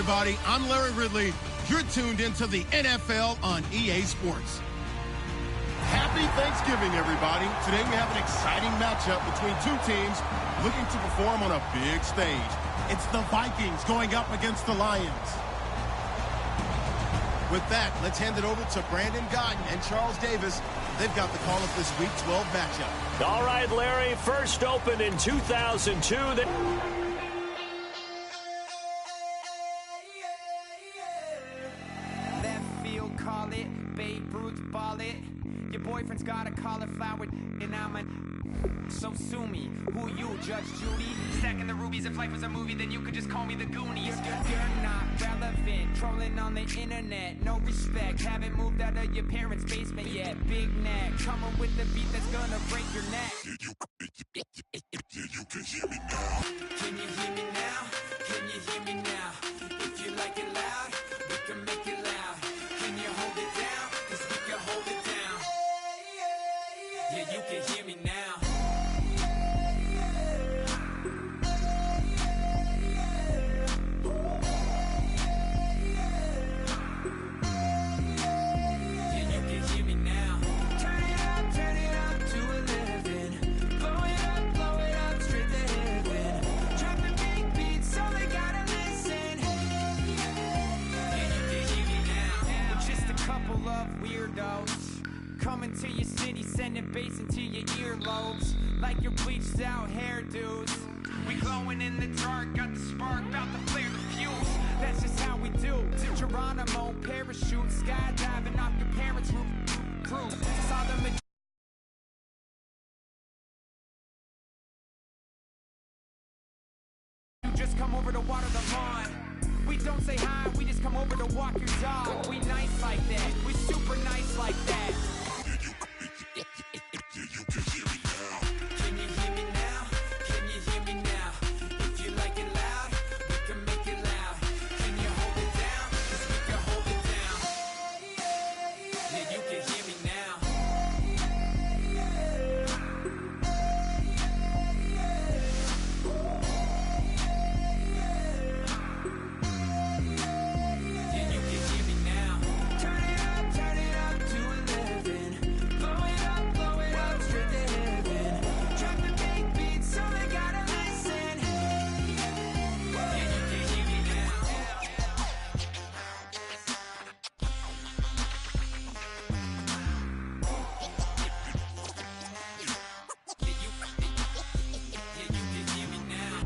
everybody. I'm Larry Ridley. You're tuned into the NFL on EA Sports. Happy Thanksgiving, everybody. Today we have an exciting matchup between two teams looking to perform on a big stage. It's the Vikings going up against the Lions. With that, let's hand it over to Brandon Godden and Charles Davis. They've got the call of this Week 12 matchup. All right, Larry, first opened in 2002. Left field, call it. Babe Ruth, ball it. Your boyfriend's got a cauliflower, and I'm a... So sue me. Who you, Judge Judy? Stacking the rubies. If life was a movie, then you could just call me the Goonies. You're not relevant. Trolling on the internet. No respect. Haven't moved out of your parents' basement yet. Big neck. Coming with the beat that's gonna break your neck. You can hear me now. Can you hear me now? Can you hear me now? If you like it loud, we can make it loud. Can you hold it down? 'Cause we can hold it down. Yeah, you can hear me now. Coming to your city, sending bass into your earlobes, like your bleached out hairdos. We glowing in the dark, got the spark, about to flare the fuse. That's just how we do. To Geronimo, parachute, skydiving off your parents' roof. Crew, saw them. You just come over to water the lawn. We don't say hi, we just come over to walk your dog. We nice like that, we super nice like that. You can hear me now. Can you hear me now? Can you hear me now? If you like it loud, we can make it loud. Can you hold it down? 'Cause we can hold it down. Yeah, you can hear me now. Yeah, you can hear me now. Turn it up to 11. Blow it up, straight to heaven. Drop the big beat so they gotta listen. Yeah, you can hear me now. Yeah, you can hear me now.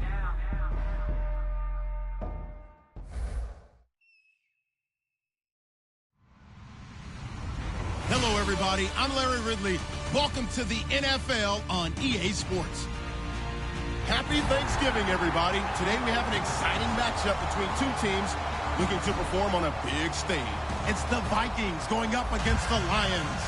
Hello, everybody. I'm Larry Ridley. Welcome to the NFL on EA Sports. Happy Thanksgiving, everybody. Today we have an exciting matchup between two teams looking to perform on a big stage. It's the Vikings going up against the Lions.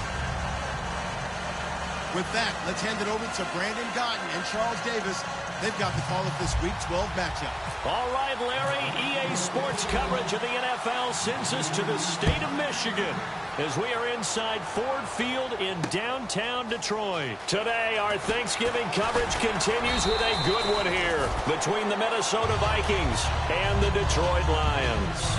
With that, let's hand it over to Brandon Godden and Charles Davis. They've got the call of this Week 12 matchup. All right, Larry, EA Sports coverage of the NFL sends us to the state of Michigan as we are inside Ford Field in downtown Detroit. Today, our Thanksgiving coverage continues with a good one here between the Minnesota Vikings and the Detroit Lions.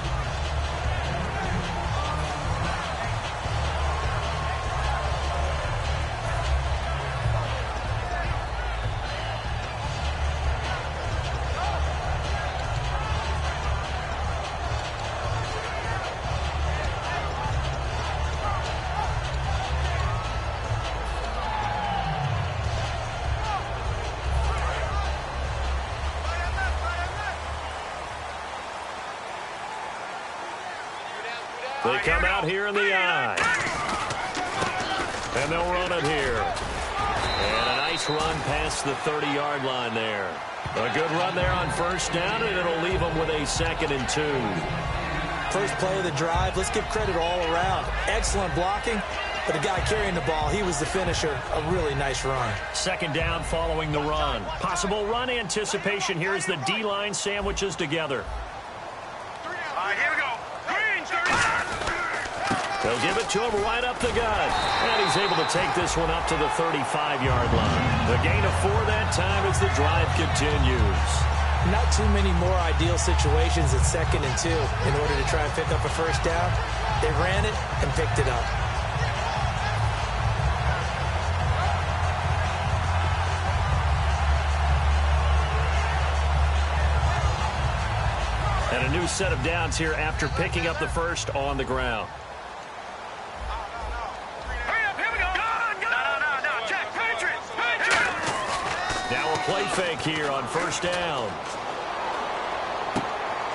They come out here in the eye. And they'll run it here. And a nice run past the 30-yard line there. A good run there on first down, and it'll leave them with a 2nd and 2. First play of the drive, let's give credit all around. Excellent blocking, but the guy carrying the ball, he was the finisher. A really nice run. 2nd down following the run. Possible run anticipation here as the D-line sandwiches together. Here we go. They'll give it to him right up the gut. And he's able to take this one up to the 35-yard line. The gain of 4 that time as the drive continues. Not too many more ideal situations at 2nd and 2 in order to try and pick up a first down. They ran it and picked it up. And a new set of downs here after picking up the first on the ground. Now a play fake here on first down.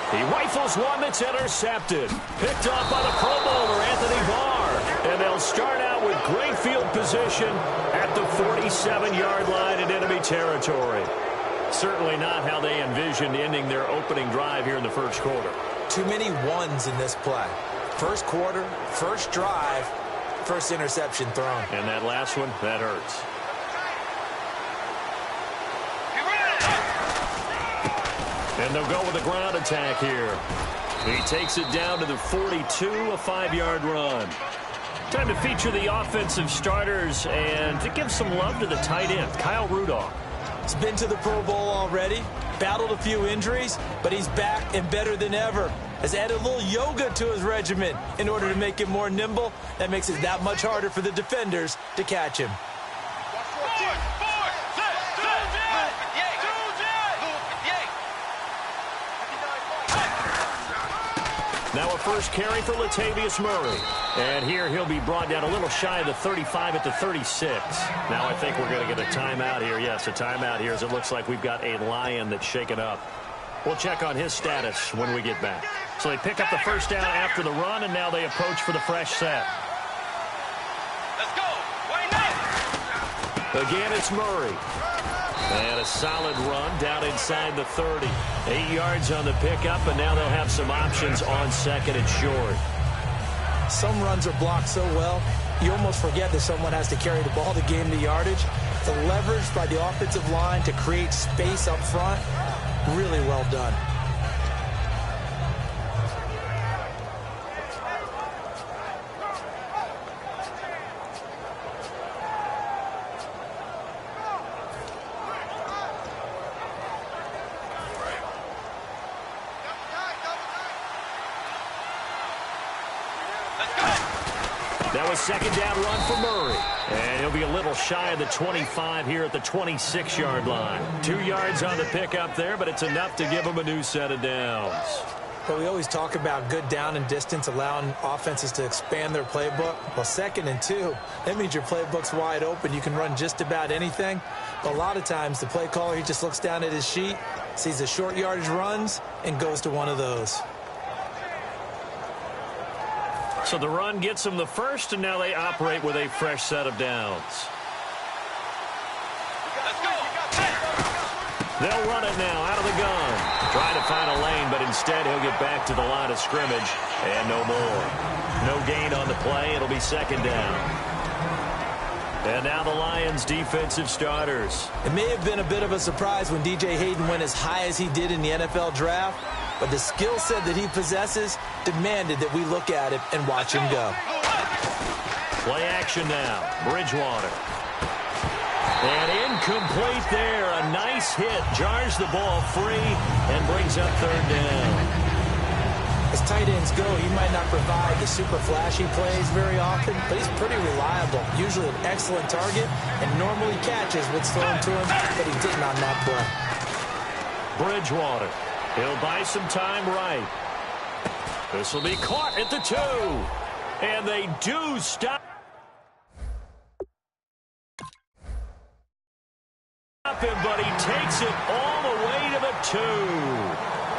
He rifles one that's intercepted. Picked off by the Pro Bowler, Anthony Barr. And they'll start out with great field position at the 47-yard line in enemy territory. Certainly not how they envisioned ending their opening drive here in the first quarter. Too many ones in this play. First quarter, first drive, first interception thrown. And that last one, that hurts. And they'll go with a ground attack here. He takes it down to the 42, a 5-yard run. Time to feature the offensive starters and to give some love to the tight end, Kyle Rudolph. He's been to the Pro Bowl already, battled a few injuries, but he's back and better than ever. Has added a little yoga to his regimen in order to make him more nimble. That makes it that much harder for the defenders to catch him. Now a first carry for Latavius Murray. And here he'll be brought down a little shy of the 35 at the 36. Now I think we're going to get a timeout here. Yes, a timeout here as it looks like we've got a Lion that's shaken up. We'll check on his status when we get back. So they pick up the first down after the run, and now they approach for the fresh set. Let's go. Why not? Again, it's Murray. And a solid run down inside the 30. 8 yards on the pickup, and now they'll have some options on second and short. Some runs are blocked so well, you almost forget that someone has to carry the ball to gain the yardage. The leverage by the offensive line to create space up front, really well done. Now a second down run for Murray. And he'll be a little shy of the 25 here at the 26-yard line. 2 yards on the pickup there, but it's enough to give him a new set of downs. But we always talk about good down and distance, allowing offenses to expand their playbook. Well, 2nd and 2, that means your playbook's wide open. You can run just about anything. But a lot of times, the play caller, he just looks down at his sheet, sees the short yardage runs, and goes to one of those. So the run gets them the first, and now they operate with a fresh set of downs. They'll run it now out of the gun. Trying to find a lane, but instead he'll get back to the line of scrimmage, and no more. No gain on the play. It'll be second down. And now the Lions' defensive starters. It may have been a bit of a surprise when DJ Hayden went as high as he did in the NFL draft, but the skill set that he possesses demanded that we look at it and watch him go. Play action now. Bridgewater. And incomplete there. A nice hit. Jars the ball free and brings up third down. As tight ends go, he might not provide the super flashy plays very often, but he's pretty reliable. Usually an excellent target and normally catches what's thrown to him, but he didn't on that play. Bridgewater. He'll buy some time right. This will be caught at the 2. And they do stop him, but he takes it all the way to the 2.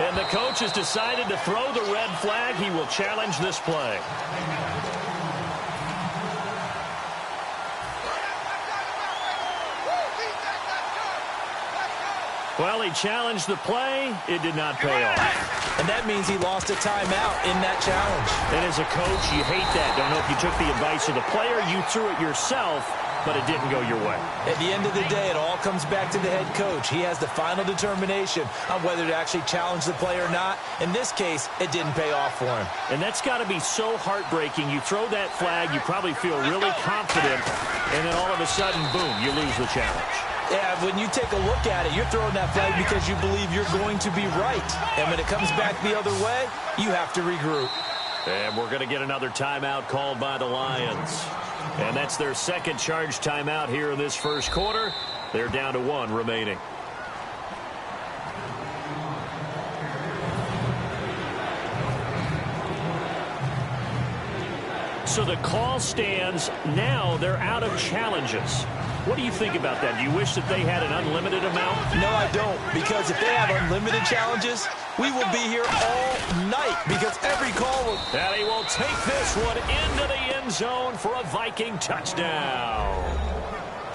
And the coach has decided to throw the red flag. He will challenge this play. Well, he challenged the play. It did not pay off. And that means he lost a timeout in that challenge. And as a coach, you hate that. Don't know if you took the advice of the player. You threw it yourself, but it didn't go your way. At the end of the day, it all comes back to the head coach. He has the final determination on whether to actually challenge the play or not. In this case, it didn't pay off for him. And that's got to be so heartbreaking. You throw that flag, you probably feel really confident, and then all of a sudden, boom, you lose the challenge. Yeah, when you take a look at it, you're throwing that flag because you believe you're going to be right. And when it comes back the other way, you have to regroup. And we're going to get another timeout called by the Lions. And that's their second charge timeout here in this first quarter. They're down to 1 remaining. So the call stands. Now they're out of challenges. What do you think about that? Do you wish that they had an unlimited amount? No, I don't, because if they have unlimited challenges, we will be here all night because every call will... And he will take this one into the end zone for a Viking touchdown.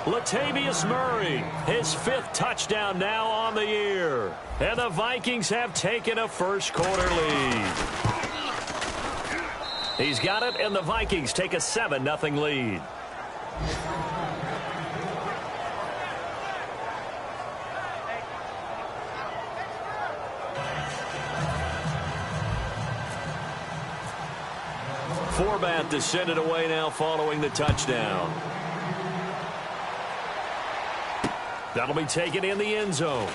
Latavius Murray, his 5th touchdown now on the year. And the Vikings have taken a first quarter lead. He's got it, and the Vikings take a 7-0 lead. Forbath to send it away now following the touchdown. That'll be taken in the end zone.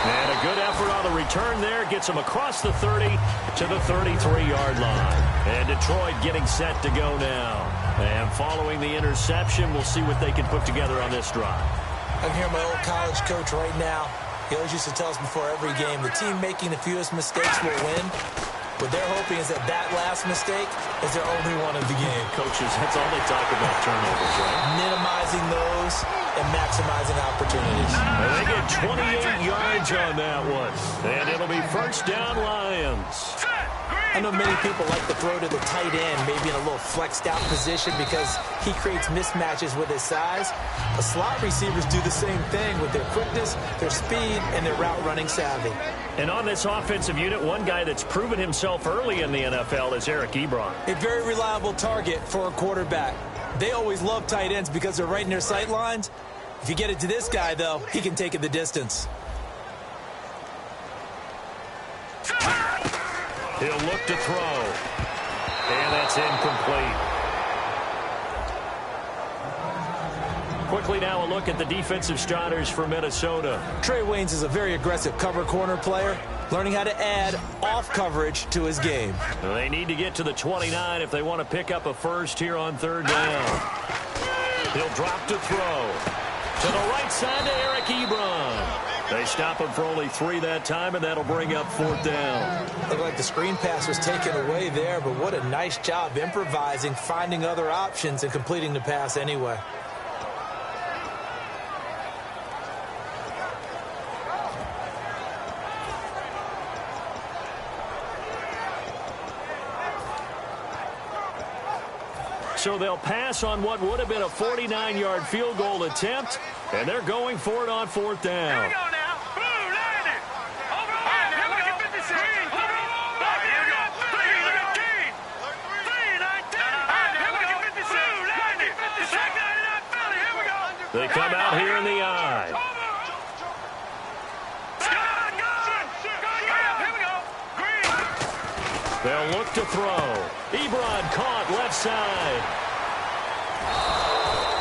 And a good effort on the return there. Gets him across the 30 to the 33-yard line. And Detroit getting set to go now. And following the interception, we'll see what they can put together on this drive. I can hear my old college coach right now. He always used to tell us before every game, the team making the fewest mistakes will win. What they're hoping is that that last mistake is their only one of the game. Coaches, that's all they talk about, turnovers, right? Minimizing those and maximizing opportunities. And they get 28 yards on that one. And it'll be first down, Lions. I know many people like to throw to the tight end, maybe in a little flexed out position because he creates mismatches with his size. But slot receivers do the same thing with their quickness, their speed, and their route running savvy. And on this offensive unit, one guy that's proven himself early in the NFL is Eric Ebron. A very reliable target for a quarterback. They always love tight ends because they're right in their sight lines. If you get it to this guy, though, he can take it the distance. He'll look to throw. And that's incomplete. Quickly now a look at the defensive starters for Minnesota. Trey Waynes is a very aggressive cover corner player, learning how to add off coverage to his game. They need to get to the 29 if they want to pick up a first here on 3rd down. He'll drop to throw. To the right side to Eric Ebron. They stop him for only 3 that time, and that'll bring up 4th down. Looked like the screen pass was taken away there, but what a nice job improvising, finding other options, and completing the pass anyway. So they'll pass on what would have been a 49-yard field goal attempt, and they're going for it on 4th down. Here we go now. Blue, land it. Over, here we go. 56. Here we go. 319. 319. Here we go. Blue, land it. Check 99 Philly. Here we go. They come out here in the eye. Here we go. Green. They'll look to throw. Ebron caught left side.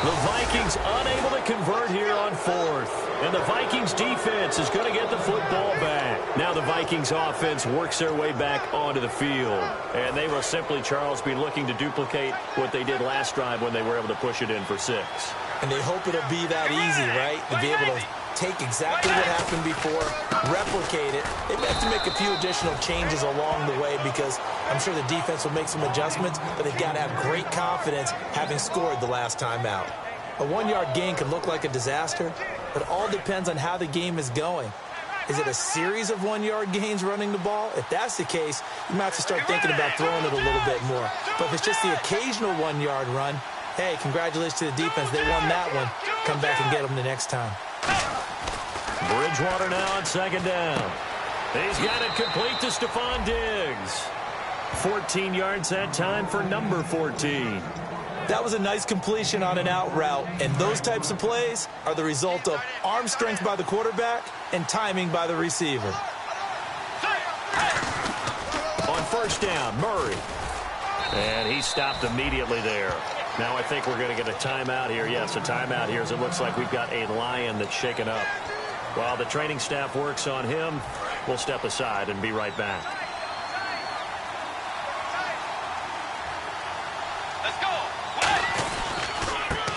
The Vikings unable to convert here on 4th. And the Vikings defense is going to get the football back. Now the Vikings offense works their way back onto the field. And they will simply, Charles, be looking to duplicate what they did last drive when they were able to push it in for 6. And they hope it'll be that easy, right? To be able to take exactly what happened before, replicate it. They may have to make a few additional changes along the way because I'm sure the defense will make some adjustments, but they've got to have great confidence having scored the last time out. A 1-yard gain can look like a disaster, but it all depends on how the game is going. Is it a series of 1-yard gains running the ball? If that's the case, you might have to start thinking about throwing it a little bit more. But if it's just the occasional 1-yard run, hey, congratulations to the defense. They won that one. Come back and get them the next time. Bridgewater now on 2nd down. He's got it complete to Stephon Diggs. 14 yards that time for number 14. That was a nice completion on an out route, and those types of plays are the result of arm strength by the quarterback and timing by the receiver. On 1st down, Murray. And he stopped immediately there. Now I think we're going to get a timeout here. Yes, a timeout here as it looks like we've got a Lion that's shaken up. While the training staff works on him, we'll step aside and be right back. Let's go.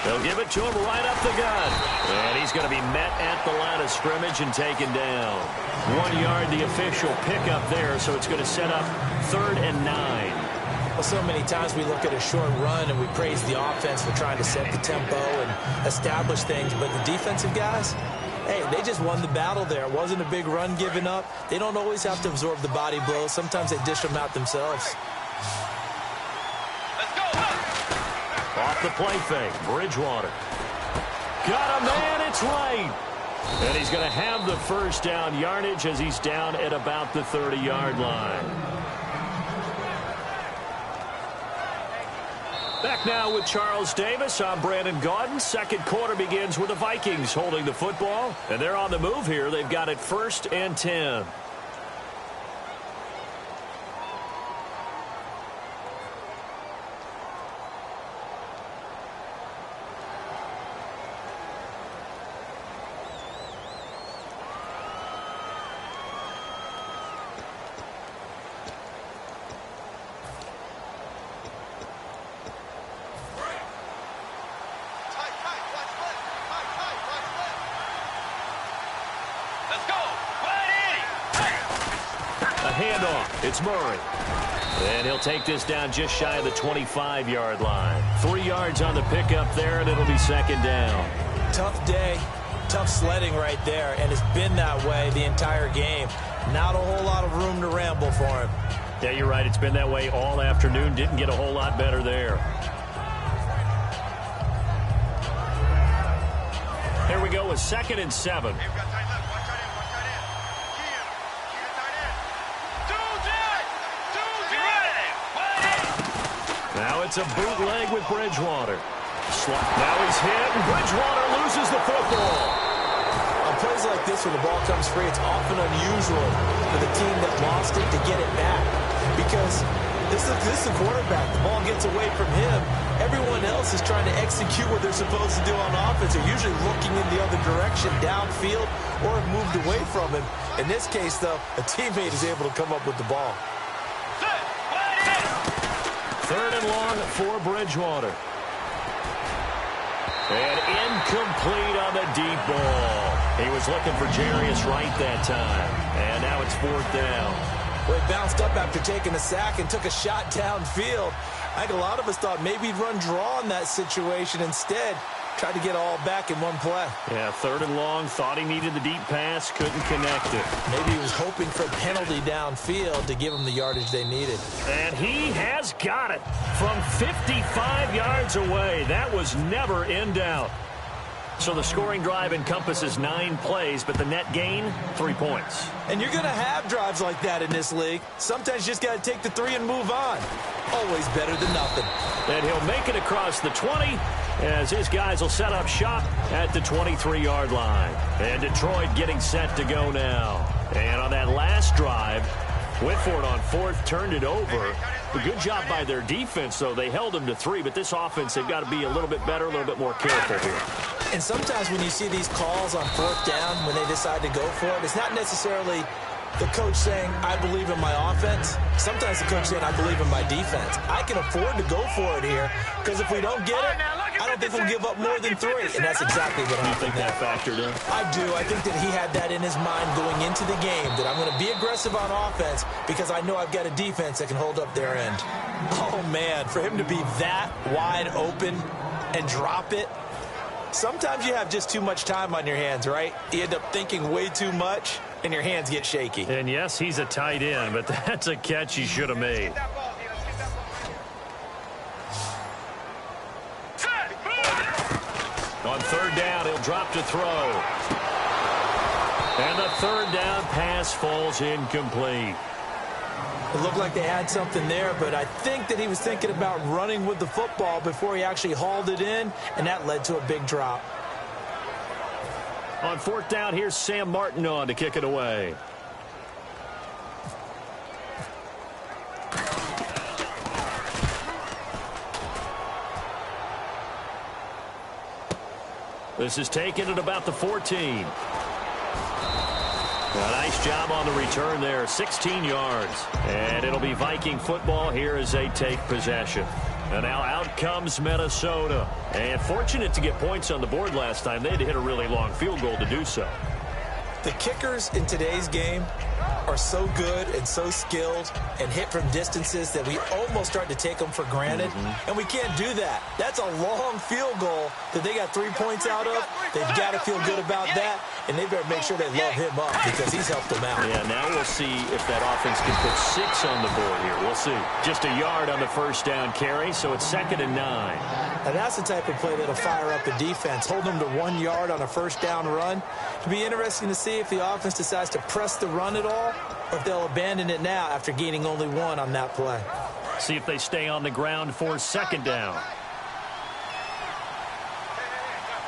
They'll give it to him right up the gut. And he's going to be met at the line of scrimmage and taken down. 1 yard, the official pickup there, so it's going to set up 3rd and 9. Well, so many times we look at a short run and we praise the offense for trying to set the tempo and establish things, but the defensive guys, hey, they just won the battle there. It wasn't a big run given up. They don't always have to absorb the body blows. Sometimes they dish them out themselves. Let's go. Off the play fake, Bridgewater. Got a man, it's right. And he's going to have the first down yardage as he's down at about the 30-yard line. Back now with Charles Davis. I'm Brandon Gaudin. Second quarter begins with the Vikings holding the football. And they're on the move here. They've got it 1st and 10. Handoff. It's Murray. And he'll take this down just shy of the 25-yard line. 3 yards on the pickup there, and it'll be 2nd down. Tough day. Tough sledding right there, and it's been that way the entire game. Not a whole lot of room to ramble for him. Yeah, you're right. It's been that way all afternoon. Didn't get a whole lot better there. Here we go with 2nd and 7. Now it's a bootleg with Bridgewater. Now he's hit, and Bridgewater loses the football. On plays like this, when the ball comes free, it's often unusual for the team that lost it to get it back. Because this is the quarterback. The ball gets away from him. Everyone else is trying to execute what they're supposed to do on offense. They're usually looking in the other direction, downfield, or have moved away from him. In this case, though, a teammate is able to come up with the ball. 3rd and long for Bridgewater. And incomplete on the deep ball. He was looking for Jarius Wright that time. And now it's 4th down. Well, he bounced up after taking a sack and took a shot downfield. I think a lot of us thought maybe he'd run draw in that situation. Instead, tried to get all back in one play. Yeah, 3rd and long. Thought he needed the deep pass. Couldn't connect it. Maybe he was hoping for a penalty downfield to give him the yardage they needed. And he has got it from 55 yards away. That was never in doubt. So the scoring drive encompasses 9 plays, but the net gain, 3 points. And you're going to have drives like that in this league. Sometimes you just got to take the 3 and move on. Always better than nothing. And he'll make it across the 20 as his guys will set up shop at the 23-yard line. And Detroit getting set to go now. And on that last drive, went for it on 4th, turned it over. A good job by their defense, though. They held them to 3, but this offense, they've got to be a little bit better, a little bit more careful here. And sometimes when you see these calls on 4th down, when they decide to go for it, it's not necessarily the coach saying, I believe in my offense. Sometimes the coach saying, I believe in my defense. I can afford to go for it here, because if we don't get it, I don't think we'll give up more than 3. And that's exactly what I think that factored in. I do. I think that he had that in his mind going into the game, that I'm going to be aggressive on offense because I know I've got a defense that can hold up their end. Oh, man, for him to be that wide open and drop it. Sometimes you have just too much time on your hands, right? You end up thinking way too much, and your hands get shaky. And, yes, he's a tight end, but that's a catch he should have made. On 3rd down, he'll drop to throw. And the 3rd down pass falls incomplete. It looked like they had something there, but I think that he was thinking about running with the football before he actually hauled it in, and that led to a big drop. On 4th down, here's Sam Martin on to kick it away. This is taken at about the 14. A nice job on the return there, 16 yards. And it'll be Viking football here as they take possession. And now out comes Minnesota. And fortunate to get points on the board last time. They had to hit a really long field goal to do so. The kickers in today's game are so good and so skilled and hit from distances that we almost start to take them for granted. And we can't do that. That's a long field goal that they got 3 points out of. They've got to feel good about that, and they better make sure they love him up because he's helped them out. Yeah, now we'll see if that offense can put 6 on the board here. We'll see. Just a yard on the first down carry, so it's 2nd and 9. Now that's the type of play that'll fire up a defense. Hold them to 1 yard on a first down run. It'll be interesting to see if the offense decides to press the run at all, or if they'll abandon it now after gaining only 1 on that play. See if they stay on the ground for 2nd down.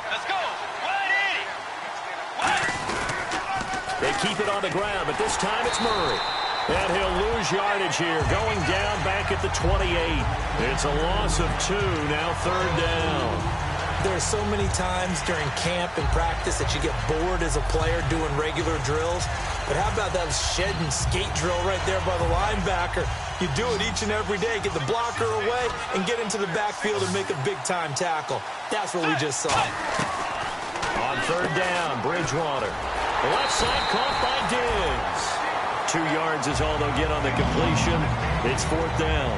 Let's go. 180. They keep it on the ground, but this time it's Murray. And he'll lose yardage here, going down back at the 28. It's a loss of 2, now 3rd down. There's so many times during camp and practice that you get bored as a player doing regular drills. But how about that shed and skate drill right there by the linebacker? You do it each and every day. Get the blocker away and get into the backfield and make a big-time tackle. That's what we just saw. On 3rd down, Bridgewater. The left side caught by Diggs. 2 yards is all they'll get on the completion. It's 4th down.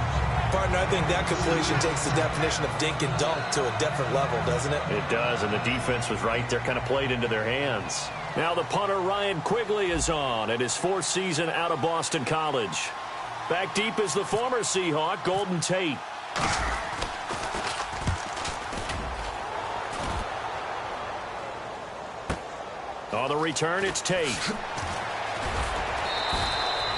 Partner, I think that completion takes the definition of dink and dunk to a different level, doesn't it? It does, and the defense was right there, kind of played into their hands. Now the punter, Ryan Quigley, is on at his 4th season out of Boston College. Back deep is the former Seahawk, Golden Tate. On the return, it's Tate.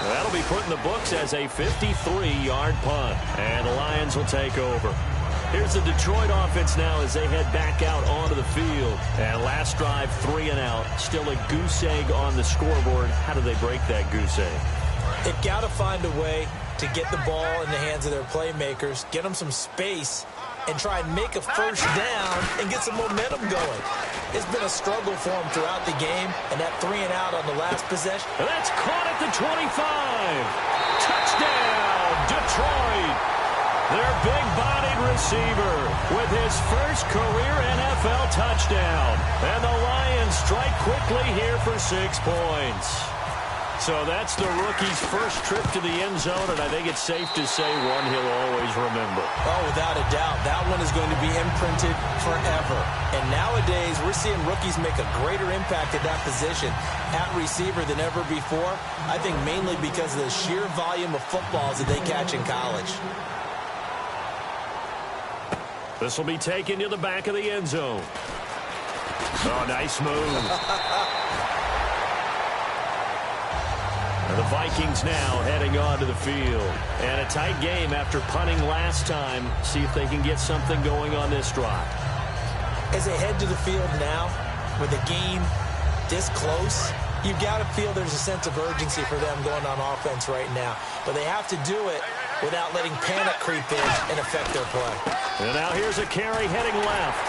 That'll be put in the books as a 53-yard punt. And the Lions will take over. Here's the Detroit offense now as they head back out onto the field. And last drive, 3 and out. Still a goose egg on the scoreboard. How do they break that goose egg? They've got to find a way to get the ball in the hands of their playmakers, get them some space, and try and make a first down and get some momentum going. It's been a struggle for them throughout the game, and that 3 and out on the last possession. And that's caught at the 25. Touchdown, Detroit. Their big-bodied receiver with his first career NFL touchdown. And the Lions strike quickly here for 6 points. So that's the rookie's first trip to the end zone, and I think it's safe to say one he'll always remember. Oh, without a doubt. That one is going to be imprinted forever. And nowadays, we're seeing rookies make a greater impact at that position at receiver than ever before. I think mainly because of the sheer volume of footballs that they catch in college. This will be taken to the back of the end zone. Oh, nice move. The Vikings now heading onto the field. And a tight game after punting last time. See if they can get something going on this drive. As they head to the field now, with a game this close, you've got to feel there's a sense of urgency for them going on offense right now. But they have to do it without letting panic creep in and affect their play. And now here's a carry heading left.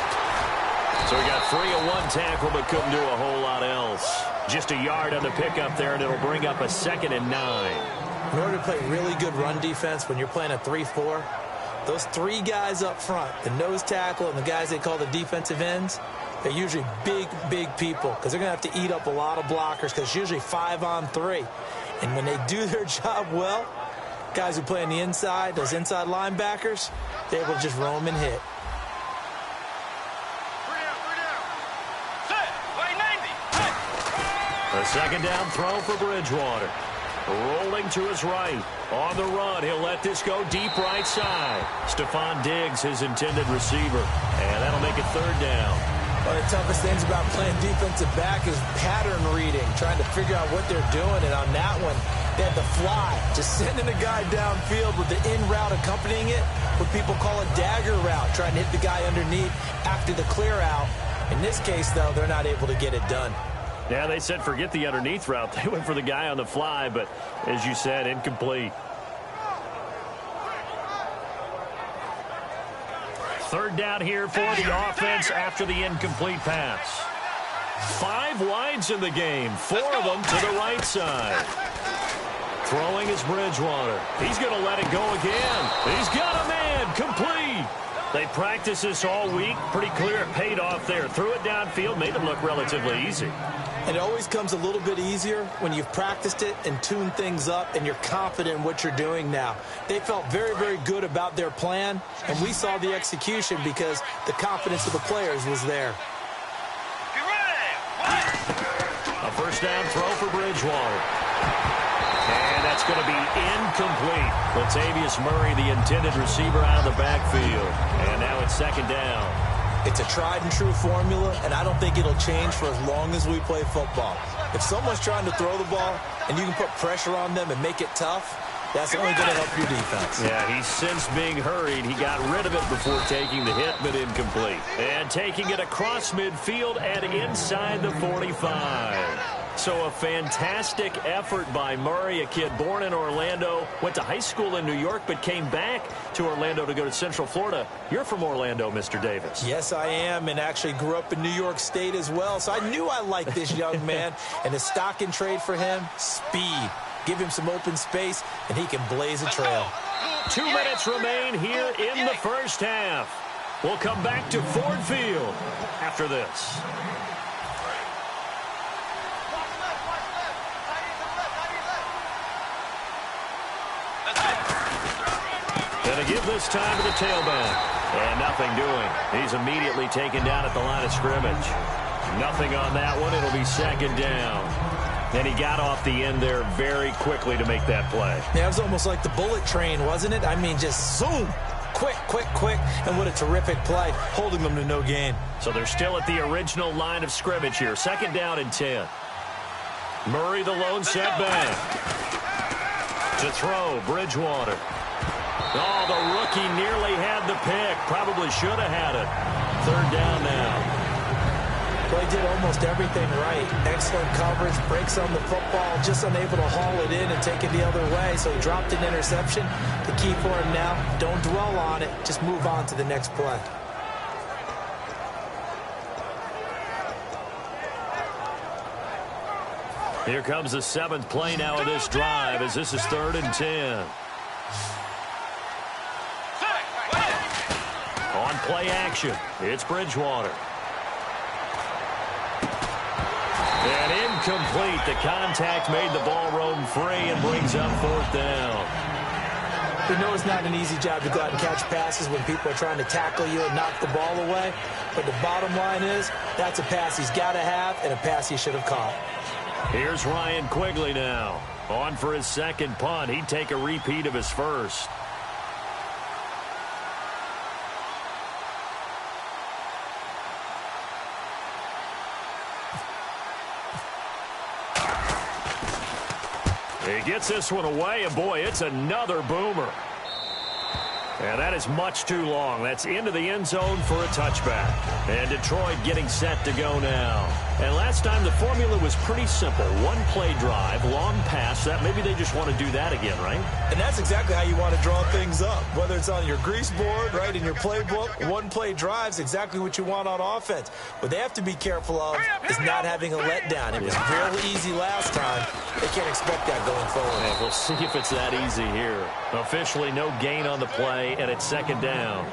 So he got 3 on 1 tackle, but couldn't do a whole lot else. Just a yard on the pickup there, and it'll bring up a 2nd and 9. In order to play really good run defense when you're playing a 3-4, those 3 guys up front, the nose tackle and the guys they call the defensive ends, they're usually big, big people because they're going to have to eat up a lot of blockers because it's usually 5 on 3. And when they do their job well, guys who play on the inside, those inside linebackers, they're able to just roam and hit. A 2nd down throw for Bridgewater. Rolling to his right. On the run, he'll let this go deep right side. Stephon Diggs, his intended receiver. And that'll make it 3rd down. One of the toughest things about playing defensive back is pattern reading, trying to figure out what they're doing. And on that one, they had the fly, just sending a guy downfield with the in route accompanying it, what people call a dagger route, trying to hit the guy underneath after the clear out. In this case, though, they're not able to get it done. Yeah, they said forget the underneath route. They went for the guy on the fly, but as you said, incomplete. Third down here for the offense after the incomplete pass. 5 wides in the game, 4 of them to the right side. Throwing is Bridgewater. He's going to let it go again. He's got a man, complete. They practiced this all week. Pretty clear it paid off there. Threw it downfield, made it look relatively easy. It always comes a little bit easier when you've practiced it and tuned things up and you're confident in what you're doing now. They felt very, very good about their plan, and we saw the execution because the confidence of the players was there. A first down throw for Bridgewater. And that's going to be incomplete. Latavius Murray, the intended receiver, out of the backfield. And now it's second down. It's a tried-and-true formula, and I don't think it'll change for as long as we play football. If someone's trying to throw the ball and you can put pressure on them and make it tough, that's only going to help your defense. Yeah, he's since being hurried. He got rid of it before taking the hit, but incomplete. And taking it across midfield and inside the 45. So a fantastic effort by Murray, a kid born in Orlando, went to high school in New York, but came back to Orlando to go to Central Florida. You're from Orlando, Mr. Davis. Yes, I am, and actually grew up in New York State as well. So I knew I liked this young man, and the stock and trade for him, speed. Give him some open space, and he can blaze a trail. 2 minutes remain here in the first half. We'll come back to Ford Field after this. Going to give this time to the tailback. And nothing doing. He's immediately taken down at the line of scrimmage. Nothing on that one. It'll be second down. And he got off the end there very quickly to make that play. Yeah, it was almost like the bullet train, wasn't it? I mean, just zoom. Quick, quick, quick. And what a terrific play, holding them to no gain. So they're still at the original line of scrimmage here. Second down and 10. Murray the lone setback. To throw, Bridgewater. Oh, the rookie nearly had the pick. Probably should have had it. Third down now. Well, he did almost everything right. Excellent coverage, breaks on the football, just unable to haul it in and take it the other way. So he dropped an interception. The key for him now, don't dwell on it. Just move on to the next play. Here comes the 7th play now of this drive as this is 3rd and 10. On play action, it's Bridgewater. And incomplete. The contact made the ball roam free and brings up 4th down. We know it's not an easy job to go out and catch passes when people are trying to tackle you and knock the ball away. But the bottom line is, that's a pass he's got to have and a pass he should have caught. Here's Ryan Quigley now. On for his second punt. He'd take a repeat of his first. He gets this one away, and boy, it's another boomer. And that is much too long. That's into the end zone for a touchback. And Detroit getting set to go now. And last time the formula was pretty simple. One play drive, long pass. That maybe they just want to do that again, right? And that's exactly how you want to draw things up. Whether it's on your grease board, right, in your playbook, one play drive is exactly what you want on offense. What they have to be careful of is not having a letdown. It was real easy last time. They can't expect that going forward. Yeah, we'll see if it's that easy here. Officially no gain on the play, and it's second down.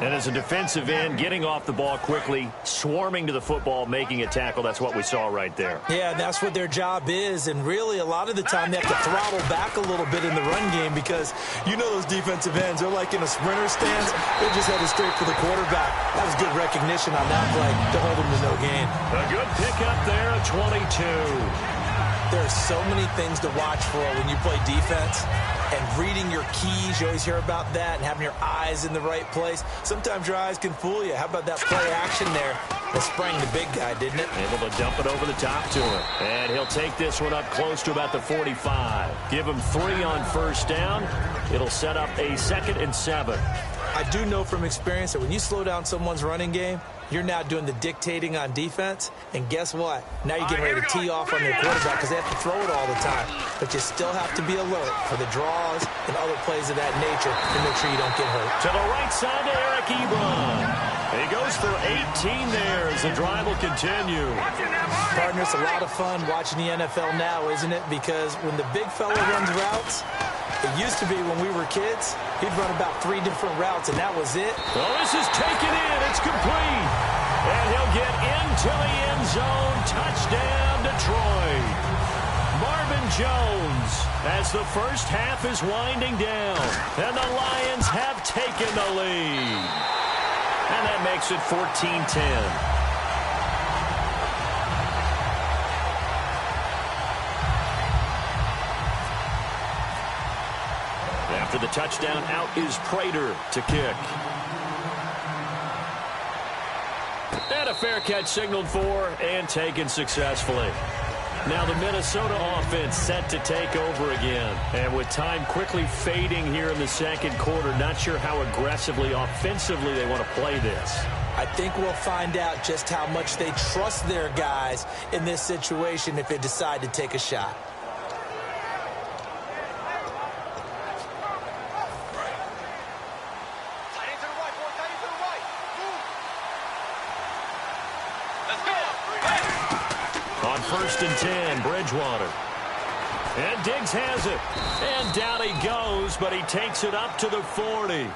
And as a defensive end, getting off the ball quickly, swarming to the football, making a tackle, that's what we saw right there. Yeah, and that's what their job is. And really, a lot of the time, they have to throttle back a little bit in the run game because you know those defensive ends, they're like in a sprinter stance. They're just headed straight for the quarterback. That was good recognition on that play to hold them to no gain. A good pickup there at 22. There are so many things to watch for when you play defense. And reading your keys, you always hear about that, and having your eyes in the right place. Sometimes your eyes can fool you. How about that play action there? That sprang the big guy, didn't it? Able to dump it over the top to him. And he'll take this one up close to about the 45. Give him 3 on first down. It'll set up a 2nd and 7. I I do know from experience that when you slow down someone's running game, you're now doing the dictating on defense. And guess what? Now you're getting ready to tee off on their quarterback because they have to throw it all the time. But you still have to be alert for the draws and other plays of that nature to make sure you don't get hurt. To the right side to Eric Ebron. He goes for 18 there as the drive will continue. Partner, it's a lot of fun watching the NFL now, isn't it? Because when the big fella runs routes, it used to be when we were kids, he'd run about 3 different routes, and that was it. Well, this is taken in. It's complete. And he'll get into the end zone. Touchdown, Detroit. Marvin Jones as the first half is winding down. And the Lions have taken the lead. And that makes it 14-10. After the touchdown, out is Prater to kick. And a fair catch signaled for and taken successfully. Now the Minnesota offense set to take over again. And with time quickly fading here in the second quarter, not sure how aggressively, offensively they want to play this. I think we'll find out just how much they trust their guys in this situation if they decide to take a shot. First and 10, Bridgewater. And Diggs has it. And down he goes, but he takes it up to the 40.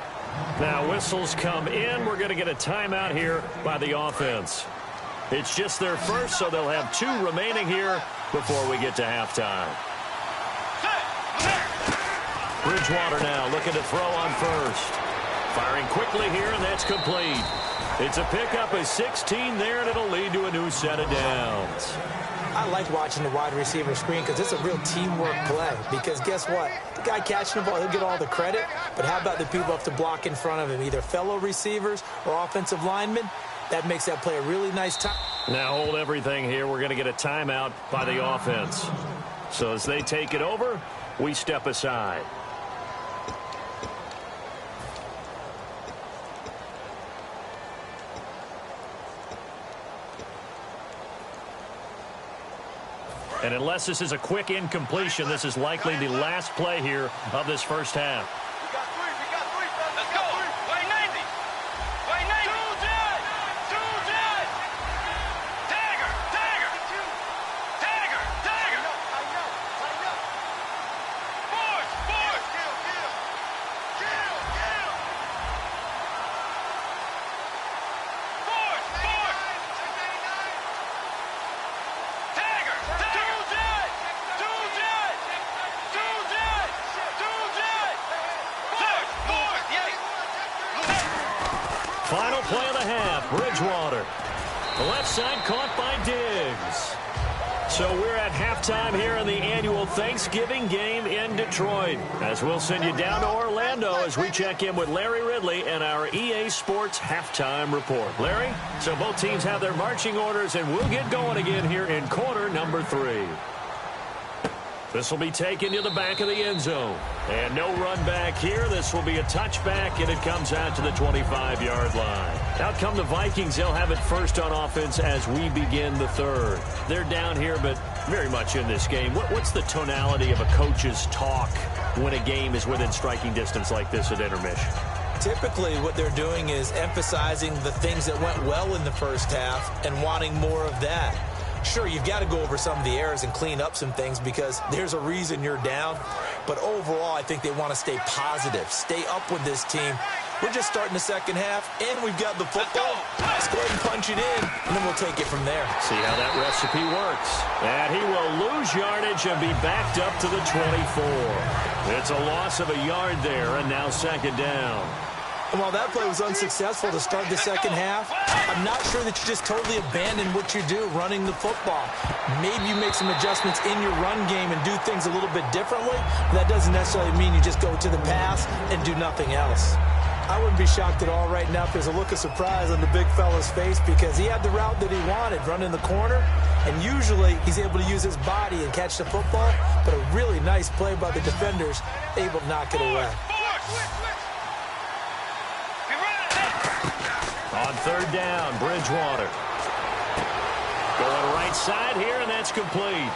Now whistles come in. We're going to get a timeout here by the offense. It's just their first, so they'll have 2 remaining here before we get to halftime. Bridgewater now looking to throw on first. Firing quickly here, and that's complete. It's a pickup of 16 there, and it'll lead to a new set of downs. I like watching the wide receiver screen because it's a real teamwork play. Because guess what? The guy catching the ball, he'll get all the credit. But how about the people up to block in front of him, either fellow receivers or offensive linemen? That makes that play a really nice time. Now hold everything here. We're going to get a timeout by the offense. So as they take it over, we step aside. And unless this is a quick incompletion, this is likely the last play here of this first half. We got three. Let's go. Way 90. Two-jet. Tagger. Force. Kill. Final play of the half, Bridgewater. The left side caught by Diggs. So we're at halftime here in the annual Thanksgiving game in Detroit. As we'll send you down to Orlando as we check in with Larry Ridley and our EA Sports halftime report. Larry, so both teams have their marching orders, and we'll get going again here in quarter number 3. This will be taken to the back of the end zone. And no run back here. This will be a touchback, and it comes out to the 25-yard line. Out come the Vikings. They'll have it first on offense as we begin the third. They're down here, but very much in this game. What's the tonality of a coach's talk when a game is within striking distance like this at intermission? Typically, what they're doing is emphasizing the things that went well in the first half and wanting more of that. Sure, you've got to go over some of the errors and clean up some things because there's a reason you're down. But overall, I think they want to stay positive, stay up with this team. We're just starting the second half, and we've got the football. Let's go ahead and punch it in, and then we'll take it from there. See how that recipe works. And he will lose yardage and be backed up to the 24. It's a loss of a yard there, and now second down. And while that play was unsuccessful to start the second half, I'm not sure that you just totally abandon what you do running the football. Maybe you make some adjustments in your run game and do things a little bit differently. But that doesn't necessarily mean you just go to the pass and do nothing else. I wouldn't be shocked at all right now if there's a look of surprise on the big fella's face because he had the route that he wanted, running the corner. And usually he's able to use his body and catch the football. But a really nice play by the defenders, able to knock it away. On third down, Bridgewater. Going right side here, and that's complete.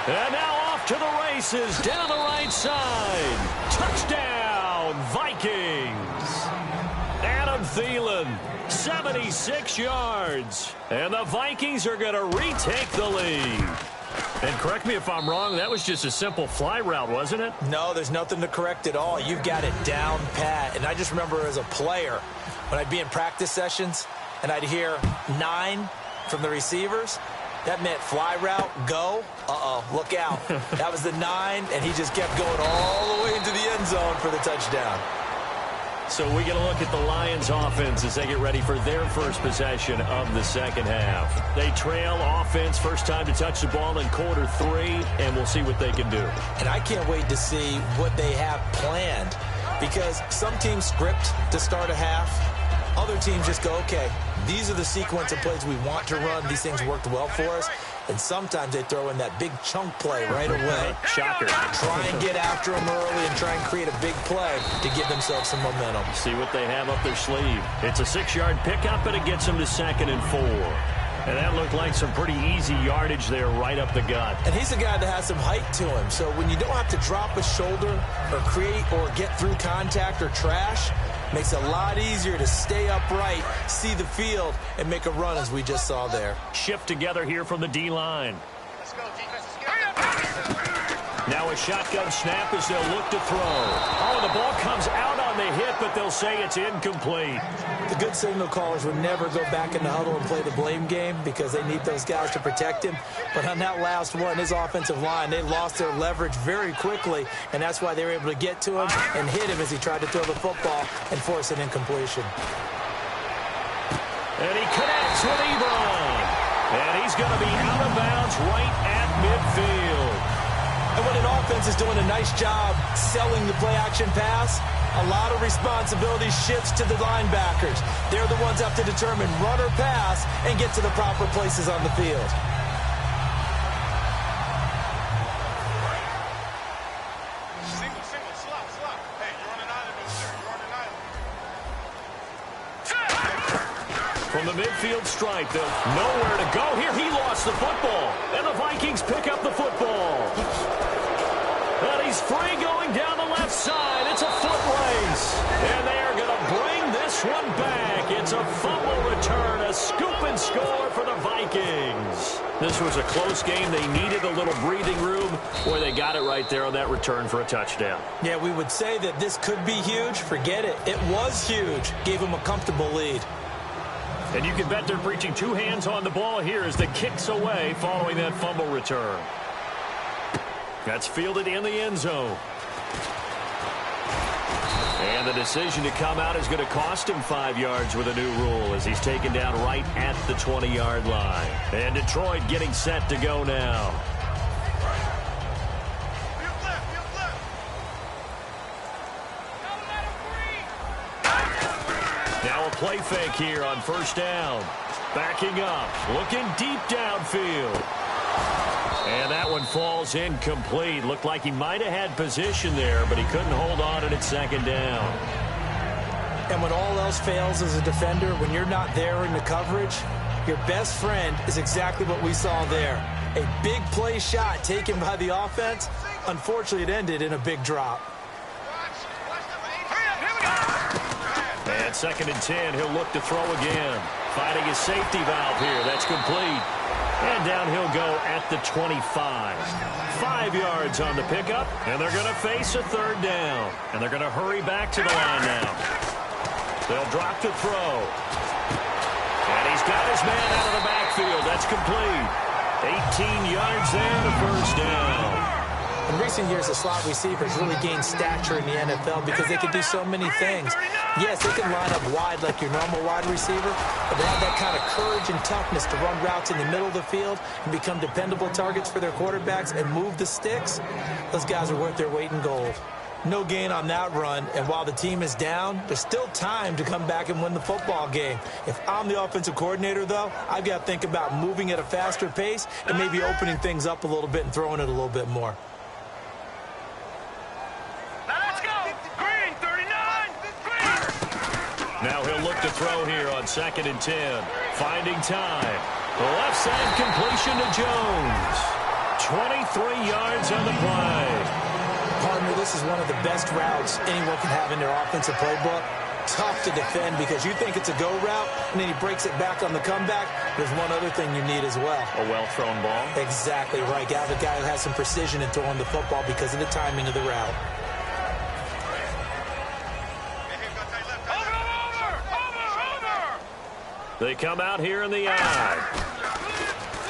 And now off to the races, down the right side. Touchdown, Vikings. Adam Thielen, 76 yards. And the Vikings are going to retake the lead. And correct me if I'm wrong, that was just a simple fly route, wasn't it? No, there's nothing to correct at all. You've got it down pat. And I just remember as a player, when I'd be in practice sessions and I'd hear 9 from the receivers, that meant fly route, go, look out. That was the 9, and he just kept going all the way into the end zone for the touchdown. So we get a look at the Lions offense as they get ready for their first possession of the second half. They trail offense, first time to touch the ball in quarter 3, and we'll see what they can do. And I can't wait to see what they have planned, because some teams script to start a half. Other teams just go, okay, these are the sequence of plays we want to run. These things worked well for us. And sometimes they throw in that big chunk play right away. Shocker. Try and get after them early and try and create a big play to give themselves some momentum. See what they have up their sleeve. It's a 6-yard pickup, and it gets them to 2nd and 4. And that looked like some pretty easy yardage there right up the gut. And he's a guy that has some height to him. So when you don't have to drop a shoulder or create or get through contact or trash, makes it a lot easier to stay upright, see the field, and make a run as we just saw there. Shift together here from the D-line. Now a shotgun snap as they'll look to throw. Oh, the ball comes out on the hit, but they'll say it's incomplete. The good signal callers would never go back in the huddle and play the blame game because they need those guys to protect him. But on that last one, his offensive line, they lost their leverage very quickly, and that's why they were able to get to him and hit him as he tried to throw the football and force an incompletion. And he connects with Ebron. And he's going to be out of bounds right at midfield. And when an offense is doing a nice job selling the play-action pass, a lot of responsibility shifts to the linebackers. They're the ones that have to determine run or pass and get to the proper places on the field. Single, slot. Hey, you're on an island over there. You're on an island. From the midfield stripe, they'll nowhere to go. Here, he lost the football. And the Vikings pick up the football. And he's free going down the left side. It's a foot race. And they are going to bring this one back. It's a fumble return, a scoop and score for the Vikings. This was a close game. They needed a little breathing room. Boy, they got it right there on that return for a touchdown. Yeah, we would say that this could be huge. Forget it. It was huge. Gave them a comfortable lead. And you can bet they're preaching 2 hands on the ball here as the kick's away following that fumble return. That's fielded in the end zone. And the decision to come out is going to cost him 5 yards with a new rule as he's taken down right at the 20-yard line. And Detroit getting set to go now. Now a play fake here on first down. Backing up, looking deep downfield. And that one falls incomplete. Looked like he might have had position there, but he couldn't hold on and it's 2nd down. And when all else fails as a defender, when you're not there in the coverage, your best friend is exactly what we saw there. A big play shot taken by the offense. Unfortunately, it ended in a big drop. And 2nd and 10, he'll look to throw again. Finding his safety valve here. That's complete. And down he'll go at the 25. 5 yards on the pickup, and they're going to face a 3rd down. And they're going to hurry back to the line now. They'll drop to throw. And he's got his man out of the backfield. That's complete. 18 yards there to 1st down. In recent years, the slot receivers really gained stature in the NFL because they can do so many things. Yes, they can line up wide like your normal wide receiver, but they have that kind of courage and toughness to run routes in the middle of the field and become dependable targets for their quarterbacks and move the sticks. Those guys are worth their weight in gold. No gain on that run, and while the team is down, there's still time to come back and win the football game. If I'm the offensive coordinator, though, I've got to think about moving at a faster pace and maybe opening things up a little bit and throwing it a little bit more. Now he'll look to throw here on 2nd and 10. Finding time. The left side completion to Jones. 23 yards on the play. Partner, this is one of the best routes anyone can have in their offensive playbook. Tough to defend because you think it's a go route, and then he breaks it back on the comeback. There's one other thing you need as well. A well-thrown ball? Exactly right. You have a guy who has some precision in throwing the football because of the timing of the route. They come out here in the eye.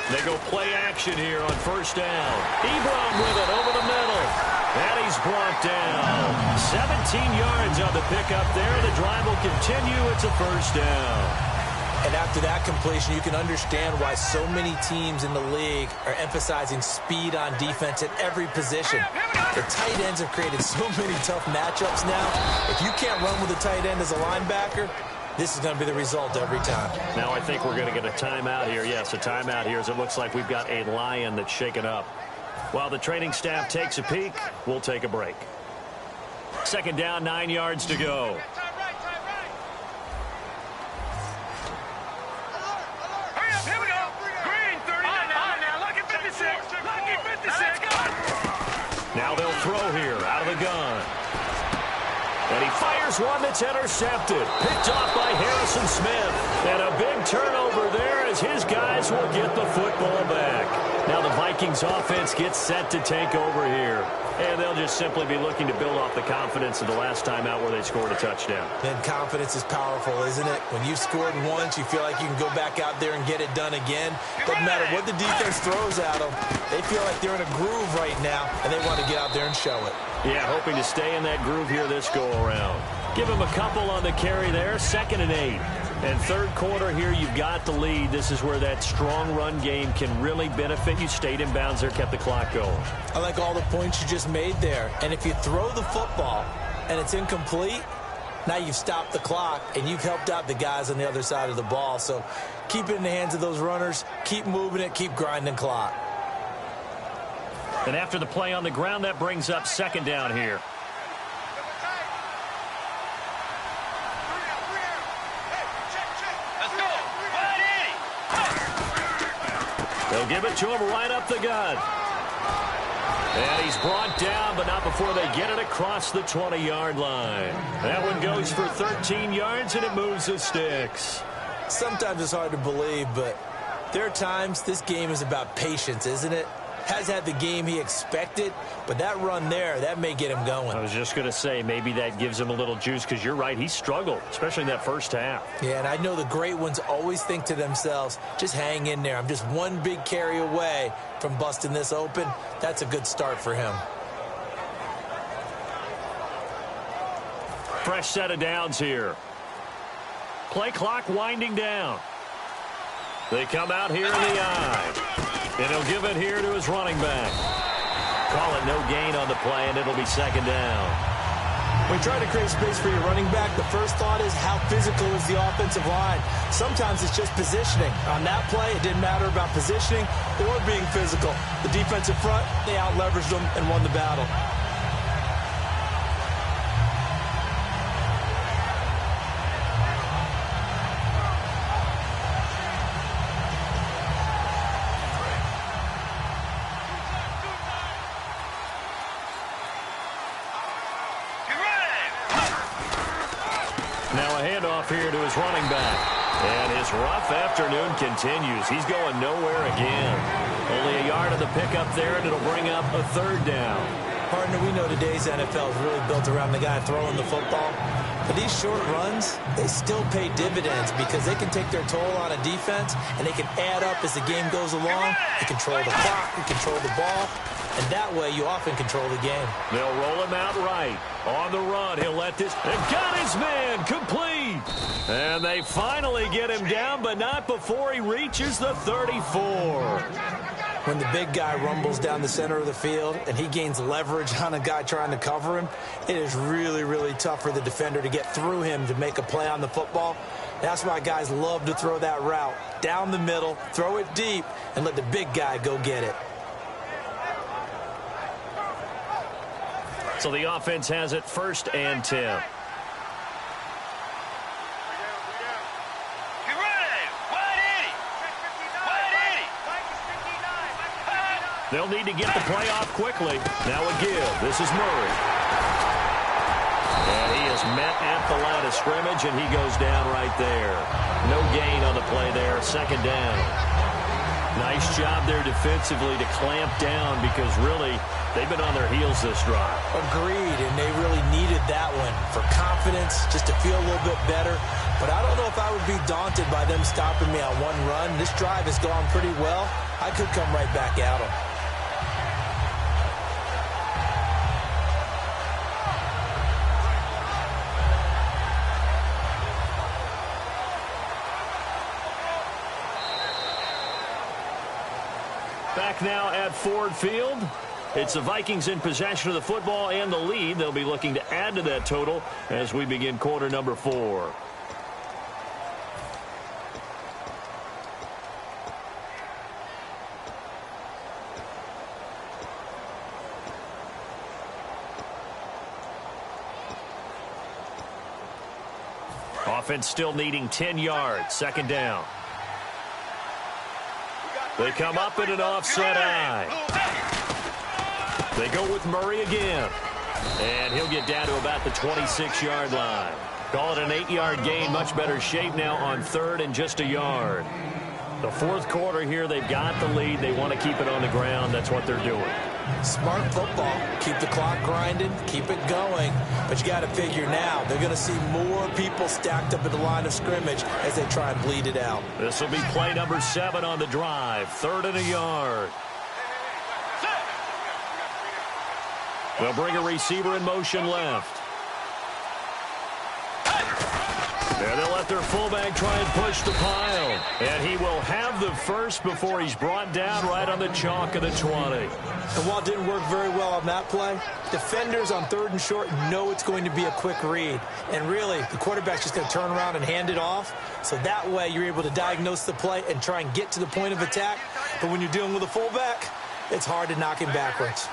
They go play action here on 1st down. Ebron with it over the middle. And he's brought down. 17 yards on the pickup there. The drive will continue. It's a 1st down. And after that completion, you can understand why so many teams in the league are emphasizing speed on defense at every position. The tight ends have created so many tough matchups now. If you can't run with a tight end as a linebacker, this is going to be the result every time. Now I think we're going to get a timeout here. Yes, a timeout here as it looks like we've got a lion that's shaken up. While the training staff takes a peek, we'll take a break. 2nd down, 9 yards to go. Hurry up, here we go. Green, 30. Now look at 56. Look at 56. Now they'll throw here out of the gun. And he fires one that's intercepted. Picked off by Harrison Smith. And a big turnover there as his guys will get the football back. Now the Vikings offense gets set to take over here. And they'll just simply be looking to build off the confidence of the last time out where they scored a touchdown. Then confidence is powerful, isn't it? When you've scored once, you feel like you can go back out there and get it done again. Doesn't matter what the defense throws at them. They feel like they're in a groove right now, and they want to get out there and show it. Yeah, hoping to stay in that groove here this go-around. Give him a couple on the carry there, 2nd and 8. And 3rd quarter here, you've got the lead. This is where that strong run game can really benefit you. Stayed in bounds there, kept the clock going. I like all the points you just made there. And if you throw the football and it's incomplete, now you've stopped the clock and you've helped out the guys on the other side of the ball. So keep it in the hands of those runners. Keep moving it. Keep grinding clock. And after the play on the ground, that brings up 2nd down here. They'll give it to him right up the gut. And he's brought down, but not before they get it across the 20-yard line. That one goes for 13 yards, and it moves the sticks. Sometimes it's hard to believe, but there are times this game is about patience, isn't it? Has had the game he expected, but that run there, that may get him going. I was just going to say, maybe that gives him a little juice, because you're right, he struggled, especially in that 1st half. Yeah, and I know the great ones always think to themselves, just hang in there. I'm just one big carry away from busting this open. That's a good start for him. Fresh set of downs here. Play clock winding down. They come out here in the eye. And he'll give it here to his running back. Call it no gain on the play, and it'll be 2nd down. When you try to create space for your running back, the first thought is how physical is the offensive line. Sometimes it's just positioning. On that play, it didn't matter about positioning or being physical. The defensive front, they out-leveraged them and won the battle. Here to his running back. And his rough afternoon continues. He's going nowhere again. Only a yard of the pickup there, and it'll bring up a 3rd down. Partner, we know today's NFL is really built around the guy throwing the football. But these short runs, they still pay dividends because they can take their toll on a defense, and they can add up as the game goes along. They control the clock, they control the ball, and that way you often control the game. They'll roll him out right. On the run, he'll let this... And got his man complete! And they finally get him down, but not before he reaches the 34. When the big guy rumbles down the center of the field and he gains leverage on a guy trying to cover him, it is really, really tough for the defender to get through him to make a play on the football. That's why guys love to throw that route. Down the middle, throw it deep, and let the big guy go get it. So the offense has it 1st and 10. They'll need to get the play off quickly. Now a give. This is Murray. And he is met at the line of scrimmage, and he goes down right there. No gain on the play there. Second down. Nice job there defensively to clamp down because really they've been on their heels this drive. Agreed, and they really needed that one for confidence, just to feel a little bit better. But I don't know if I would be daunted by them stopping me on one run. This drive has gone pretty well. I could come right back at them. Back now at Ford Field. It's the Vikings in possession of the football and the lead. They'll be looking to add to that total as we begin quarter number 4. Offense still needing 10 yards. Second down. They come up in an offset eye. They go with Murray again. And he'll get down to about the 26-yard line. Call it an 8-yard gain. Much better shape now on third and just a yard. The fourth quarter here, they've got the lead. They want to keep it on the ground. That's what they're doing. Smart football. Keep the clock grinding. Keep it going. But you got to figure now, they're going to see more people stacked up at the line of scrimmage as they try and bleed it out. This will be play number 7 on the drive. 3rd and a yard. They'll bring a receiver in motion left. And they'll let their fullback try and push the pile. And he will have the first before he's brought down right on the chalk of the 20. And while it didn't work very well on that play, defenders on 3rd and short know it's going to be a quick read. And really, the quarterback's just going to turn around and hand it off. So that way, you're able to diagnose the play and try and get to the point of attack. But when you're dealing with a fullback, it's hard to knock him backwards.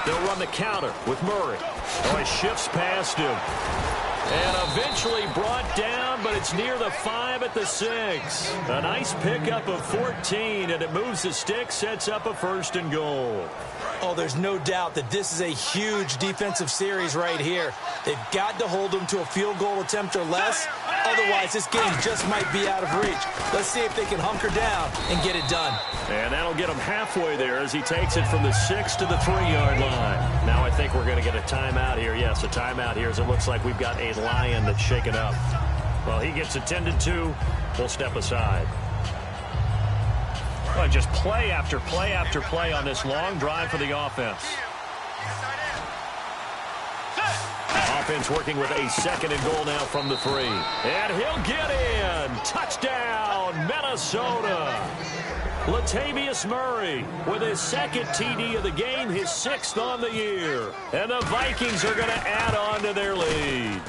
They'll run the counter with Murray. Oh, he shifts past him. And eventually brought down, but it's near the 5 at the 6. A nice pickup of 14, and it moves the stick, sets up a 1st and goal. Oh, there's no doubt that this is a huge defensive series right here. They've got to hold them to a field goal attempt or less. Otherwise, this game just might be out of reach. Let's see if they can hunker down and get it done. And that'll get him halfway there as he takes it from the 6 to the 3-yard line. Now I think we're going to get a timeout here. Yes, a timeout here as it looks like we've got a lion that's shaken up. Well, he gets attended to. We'll step aside. Well, just play after play after play on this long drive for the offense. Offense working with a 2nd and goal now from the 3. And he'll get in. Touchdown, Minnesota. Latavius Murray with his 2nd TD of the game, his 6th on the year. And the Vikings are going to add on to their lead.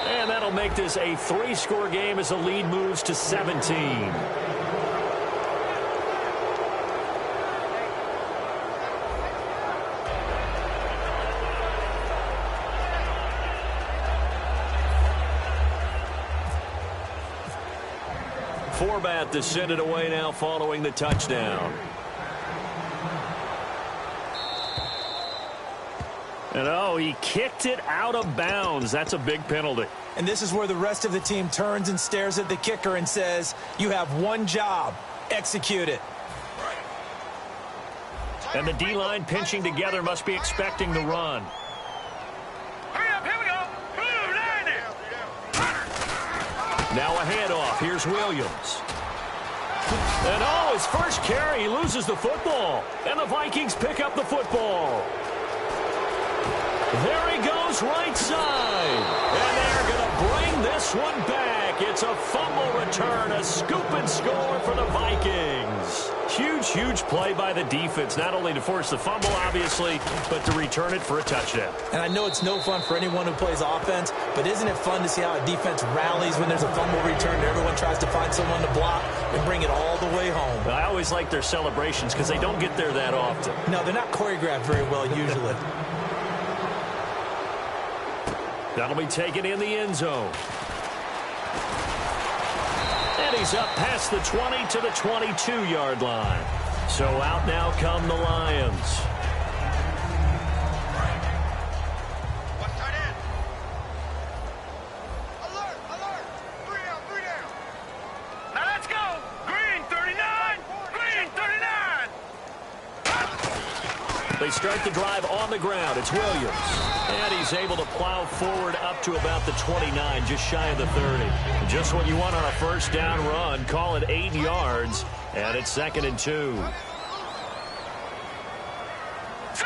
And that'll make this a 3-score game as the lead moves to 17. Forbat to send it away now following the touchdown. And oh, he kicked it out of bounds. That's a big penalty. And this is where the rest of the team turns and stares at the kicker and says, you have one job, execute it. And the D-line pinching together must be expecting the run. Hurry up, here we go. Boom, down there. Now a handoff. Here's Williams. And oh, his first carry, he loses the football. And the Vikings pick up the football. There he goes right side. And they're going to bring this one back. It's a fumble return, a scoop and score for the Vikings. Huge, huge play by the defense, not only to force the fumble, obviously, but to return it for a touchdown. And I know it's no fun for anyone who plays offense, but isn't it fun to see how a defense rallies when there's a fumble return and everyone tries to find someone to block and bring it all the way home? I always like their celebrations because they don't get there that often. No, they're not choreographed very well usually. That'll be taken in the end zone. And he's up past the 20 to the 22-yard line. So out now come the Lions. They start the drive on the ground. It's Williams. And he's able to plow forward up to about the 29, just shy of the 30. Just what you want on a first down run. Call it 8 yards, and it's 2nd and 2.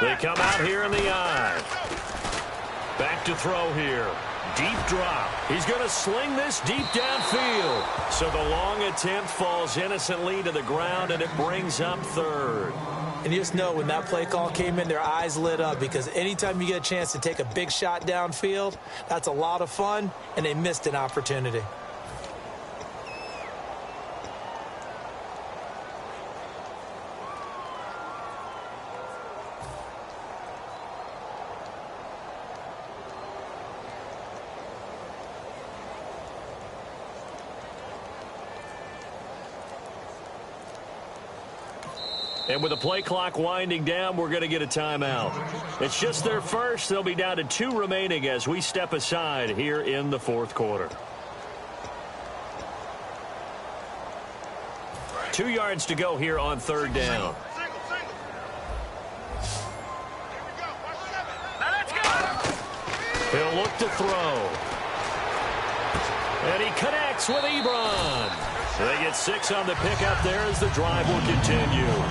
They come out here in the eye. Back to throw here. Deep drop. He's going to sling this deep downfield. So the long attempt falls innocently to the ground, and it brings up 3rd. And you just know when that play call came in, their eyes lit up, because anytime you get a chance to take a big shot downfield, that's a lot of fun, and they missed an opportunity. And with the play clock winding down, we're going to get a timeout. It's just their first. They'll be down to 2 remaining as we step aside here in the 4th quarter. 2 yards to go here on 3rd down. He'll look to throw. And he connects with Ebron. They get 6 on the pickup there as the drive will continue.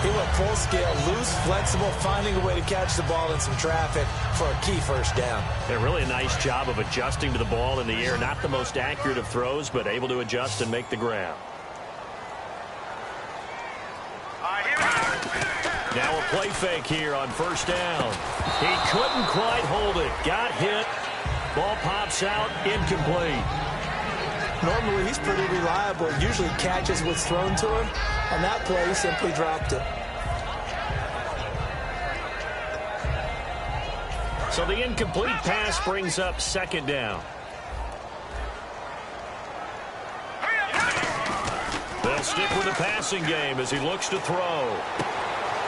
He went full scale, loose, flexible, finding a way to catch the ball in some traffic for a key first down. Yeah, really a nice job of adjusting to the ball in the air. Not the most accurate of throws, but able to adjust and make the grab. Now a play fake here on first down. He couldn't quite hold it. Got hit. Ball pops out, incomplete. Normally, he's pretty reliable. Usually catches what's thrown to him. On that play, he simply dropped it. So the incomplete pass brings up 2nd down. They'll stick with the passing game as he looks to throw.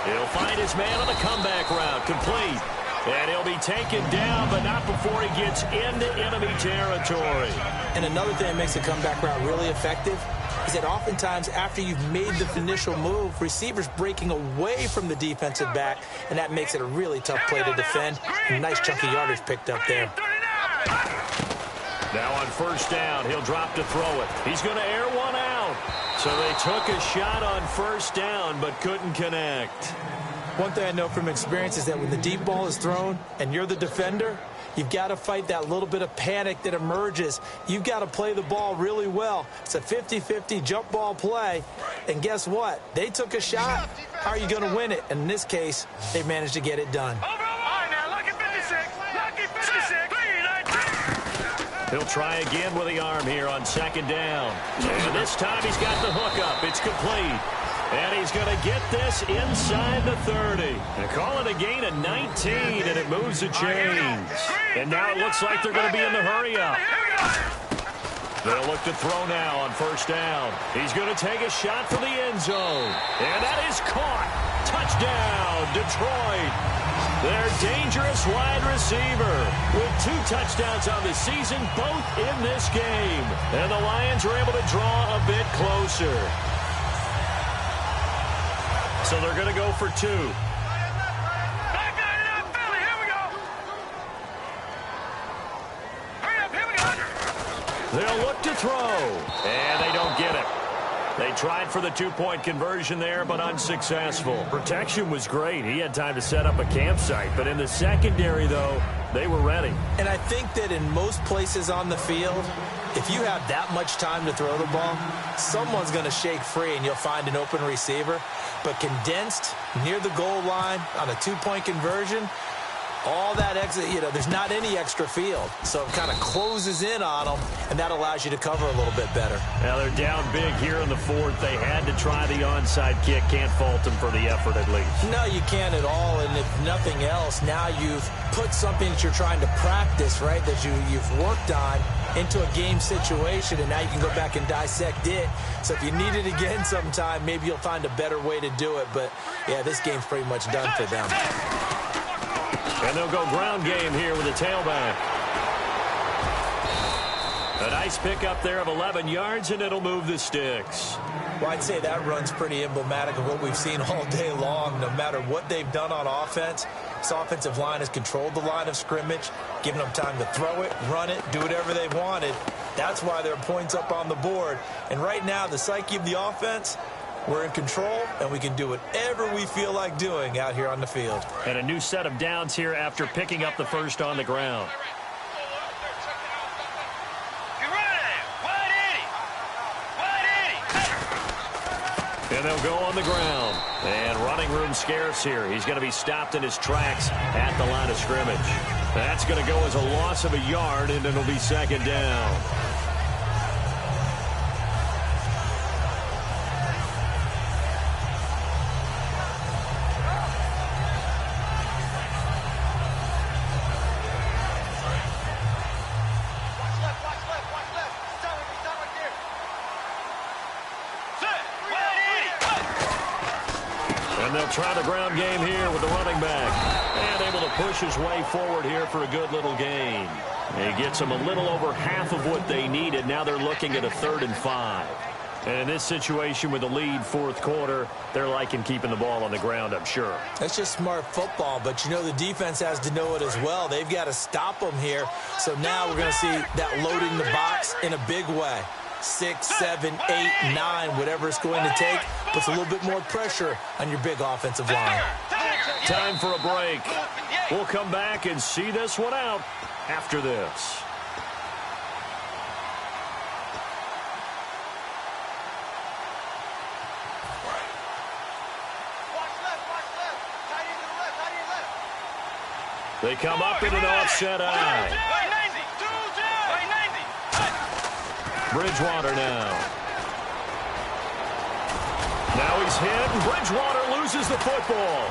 He'll find his man on the comeback route. Complete. And he'll be taken down, but not before he gets into enemy territory. And another thing that makes a comeback route really effective is that oftentimes after you've made the initial move, receivers breaking away from the defensive back, and that makes it a really tough play to defend. A nice chunky yardage picked up there. Now on first down, he'll drop to throw it. He's going to air one out. So they took a shot on first down, but couldn't connect. One thing I know from experience is that when the deep ball is thrown and you're the defender, you've got to fight that little bit of panic that emerges. You've got to play the ball really well. It's a 50-50 jump ball play. And guess what? They took a shot. How are you going to win it? And in this case, they managed to get it done. He'll try again with the arm here on 2nd down. And this time he's got the hook up. It's complete. And he's going to get this inside the 30. And call it a gain of 19, and it moves the chains. And now it looks like they're going to be in the hurry-up. They'll look to throw now on first down. He's going to take a shot for the end zone. And that is caught. Touchdown, Detroit. Their dangerous wide receiver with 2 touchdowns on the season, both in this game. And the Lions are able to draw a bit closer. So they're going to go for 2. They'll look to throw, and they don't get it. They tried for the 2-point conversion there, but unsuccessful. Protection was great. He had time to set up a campsite, but in the secondary, though, they were ready. And I think that in most places on the field, if you have that much time to throw the ball, someone's going to shake free and you'll find an open receiver. But condensed near the goal line on a 2-point conversion, all that exit, there's not any extra field. So it kind of closes in on them, and that allows you to cover a little bit better. Now they're down big here in the fourth. They had to try the onside kick. Can't fault them for the effort at least. No, you can't at all. And if nothing else, now you've put something that you're trying to practice, right, that you've worked on into a game situation, and now you can go back and dissect it. So if you need it again sometime, maybe you'll find a better way to do it. But, yeah, this game's pretty much done for them. And they'll go ground game here with a tailback. A nice pickup there of 11 yards, and it'll move the sticks. Well, I'd say that run's pretty emblematic of what we've seen all day long. No matter what they've done on offense, this offensive line has controlled the line of scrimmage, given them time to throw it, run it, do whatever they wanted. That's why there are points up on the board. And right now, the psyche of the offense, we're in control, and we can do whatever we feel like doing out here on the field. And a new set of downs here after picking up the first on the ground. And they'll go on the ground. And running room scarce here. He's going to be stopped in his tracks at the line of scrimmage. That's going to go as a loss of a yard, and it'll be second down. They'll try the ground game here with the running back. And able to push his way forward here for a good little gain. He gets them a little over half of what they needed. Now they're looking at a 3rd and 5. And in this situation with the lead fourth quarter, they're liking keeping the ball on the ground, I'm sure. That's just smart football, but the defense has to know it as well. They've got to stop them here. So now we're going to see that loading the box in a big way. 6, 7, 8, 9, whatever it's going to take, puts a little bit more pressure on your big offensive line. Time for a break. We'll come back and see this one out after this. They come up in an offset eye. Bridgewater now. Now he's hit, and Bridgewater loses the football.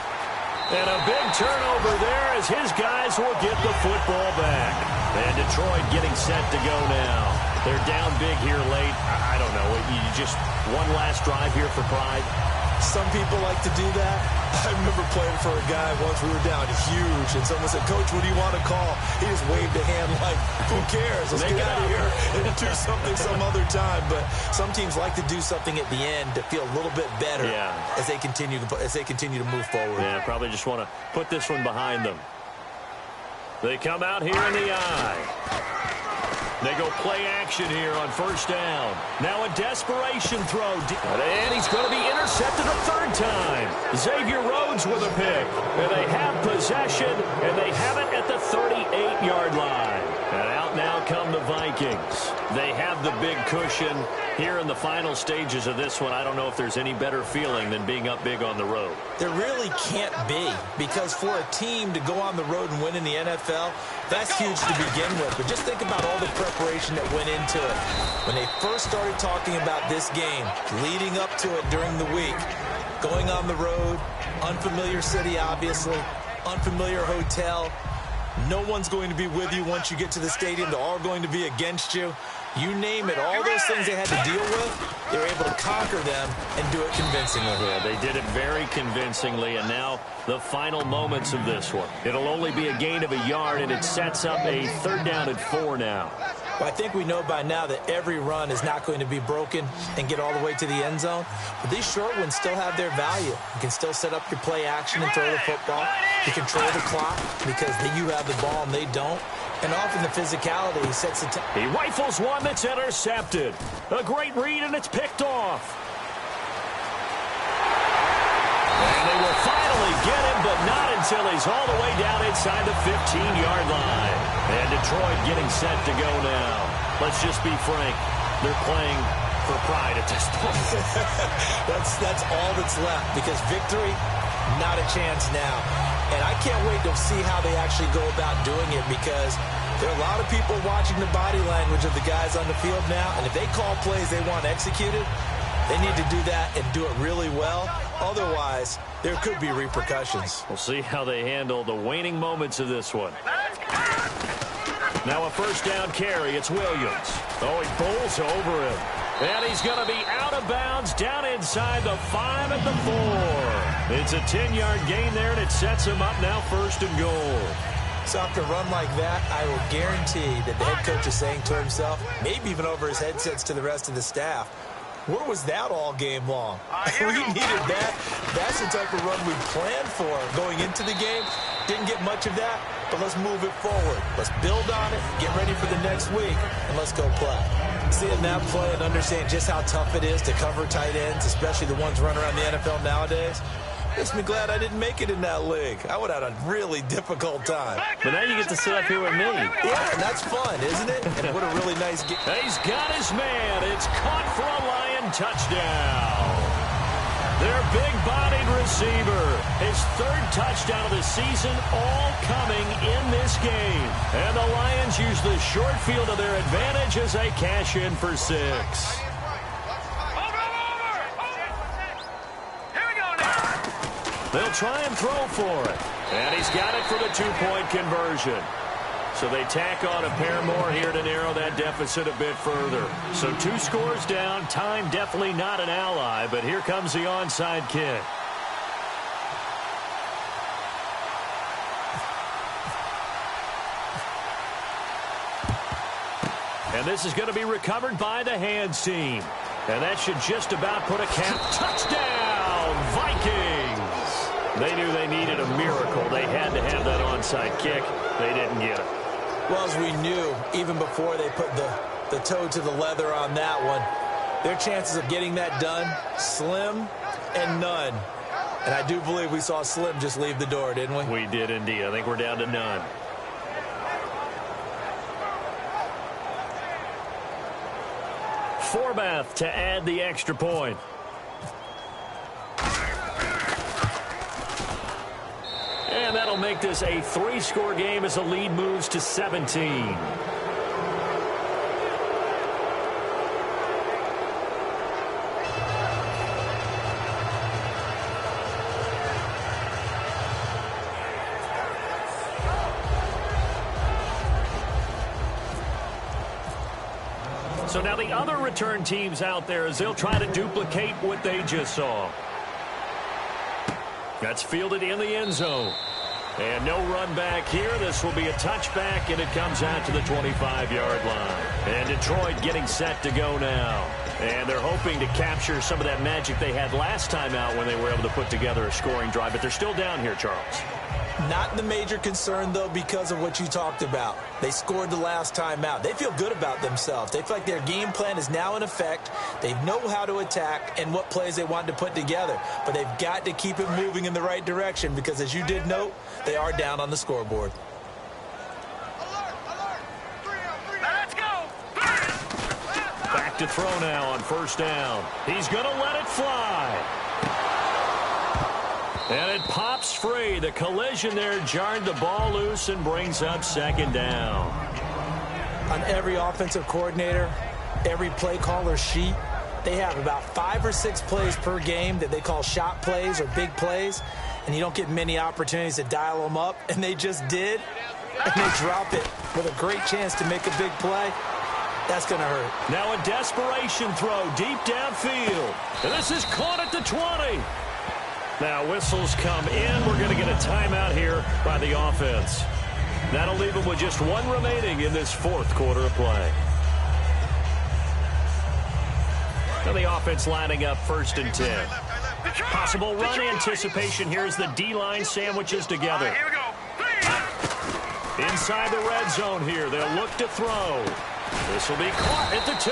And a big turnover there as his guys will get the football back. And Detroit getting set to go now. They're down big here late. I don't know. You just one last drive here for pride. Some people like to do that. I remember playing for a guy once. We were down huge, and someone said, "Coach, what do you want to call?" He just waved a hand like, "Who cares? Let's get out of here and do something some other time." But some teams like to do something at the end to feel a little bit better as they continue to move forward. Yeah, probably just want to put this one behind them. They come out here in the eye. They go play action here on first down. Now a desperation throw. And he's going to be intercepted a 3rd time. Xavier Rhodes with a pick. And they have possession, and they have it at the 38-yard line. And out now come the Vikings. They have the big cushion here in the final stages of this one. I don't know if there's any better feeling than being up big on the road. There really can't be, because for a team to go on the road and win in the NFL, that's huge to begin with. But just think about all the preparation that went into it. When they first started talking about this game, leading up to it during the week, going on the road, unfamiliar city, obviously, unfamiliar hotel. No one's going to be with you once you get to the stadium. They're all going to be against you. You name it, all those things they had to deal with, they were able to conquer them and do it convincingly. Yeah, they did it very convincingly, and now the final moments of this one. It'll only be a gain of a yard, and it sets up a 3rd down and 4 now. Well, I think we know by now that every run is not going to be broken and get all the way to the end zone. But these short ones still have their value. You can still set up your play action and throw the football. You control the clock because you have the ball and they don't. And often the physicality sets the time. He rifles one that's intercepted. A great read, and it's picked off. And they will finally get him, but not until he's all the way down inside the 15-yard line. And Detroit getting set to go now. Let's just be frank. They're playing for pride at this point. That's all that's left, because victory, not a chance now. And I can't wait to see how they actually go about doing it, because there are a lot of people watching the body language of the guys on the field now, and if they call plays they want executed, they need to do that and do it really well. Otherwise, there could be repercussions. We'll see how they handle the waning moments of this one. Now a first down carry. It's Williams. Oh, he bowls over him. And he's going to be out of bounds down inside the 5 at the 4. It's a 10-yard gain there, and it sets him up now 1st and goal. So after a run like that, I will guarantee that the head coach is saying to himself, maybe even over his headsets to the rest of the staff, where was that all game long? We needed that. That's the type of run we planned for going into the game. Didn't get much of that, but let's move it forward. Let's build on it, get ready for the next week, and let's go play. Seeing that play and understanding just how tough it is to cover tight ends, especially the ones running around the NFL nowadays, makes me glad I didn't make it in that league. I would have had a really difficult time. But now you get to sit up here with me. Yeah, and that's fun, isn't it? And what a really nice game. He's got his man. It's caught for a Lion touchdown. Their big-bodied receiver. His 3rd touchdown of the season, all coming in this game. And the Lions use the short field to their advantage as they cash in for 6. They'll try and throw for it. And he's got it for the 2-point conversion. So they tack on a pair more here to narrow that deficit a bit further. So 2 scores down. Time definitely not an ally, but here comes the onside kick. And this is going to be recovered by the hands team. And that should just about put a cap. Touchdown, Vikings! They knew they needed a miracle. They had to have that onside kick. They didn't get it. Well, as we knew, even before they put the toe to the leather on that one, their chances of getting that done, slim and none. And I do believe we saw Slim just leave the door, didn't we? We did indeed. I think we're down to none. Forbath to add the extra point. And that'll make this a 3-score game as the lead moves to 17. So now the other return teams out there as they'll try to duplicate what they just saw. That's fielded in the end zone. And no run back here. This will be a touchback, and it comes out to the 25-yard line. And Detroit getting set to go now. And they're hoping to capture some of that magic they had last time out when they were able to put together a scoring drive. But they're still down here, Charles. Not the major concern, though, because of what you talked about. They scored the last time out. They feel good about themselves. They feel like their game plan is now in effect. They know how to attack and what plays they want to put together. But they've got to keep it moving in the right direction because, as you did note, they are down on the scoreboard. Let's go. Back to throw now on first down. He's going to let it fly. And it pops free. The collision there jarred the ball loose and brings up second down. On every offensive coordinator, every play caller sheet, they have about 5 or 6 plays per game that they call shot plays or big plays, and you don't get many opportunities to dial them up, and they just did, and they drop it with a great chance to make a big play. That's going to hurt. Now a desperation throw deep downfield. And this is caught at the 20. Now whistles come in. We're going to get a timeout here by the offense. That'll leave them with just 1 remaining in this 4th quarter of play. Now the offense lining up 1st and 10. Possible run anticipation. Here's the D-line sandwiches together. Here we go. Inside the red zone here. They'll look to throw. This will be caught at the 2.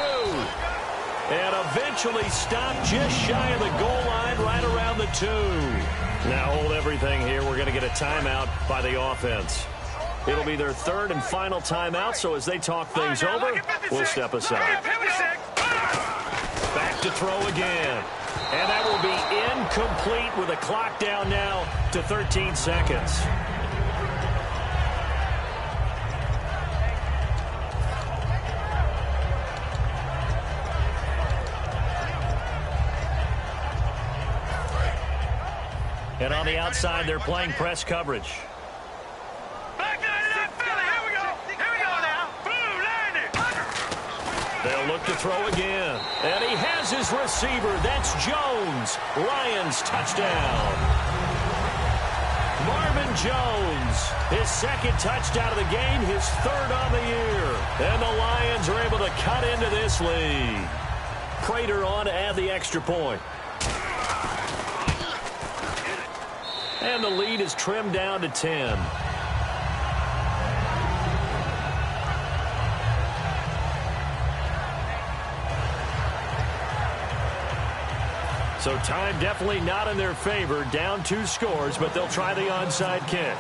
And eventually stopped just shy of the goal line right around the 2. Now hold everything here. We're going to get a timeout by the offense. It'll be their 3rd and final timeout, so as they talk things over, we'll step aside. Back to throw again. And that will be incomplete with a clock down now to 13 seconds. And on the outside, they're playing press coverage. They'll look to throw again. And he has his receiver. That's Jones. Lions touchdown. Marvin Jones, his second touchdown of the game, his third on the year. And the Lions are able to cut into this lead. Prater on to add the extra point. And the lead is trimmed down to 10. So time definitely not in their favor. Down 2 scores, but they'll try the onside kick.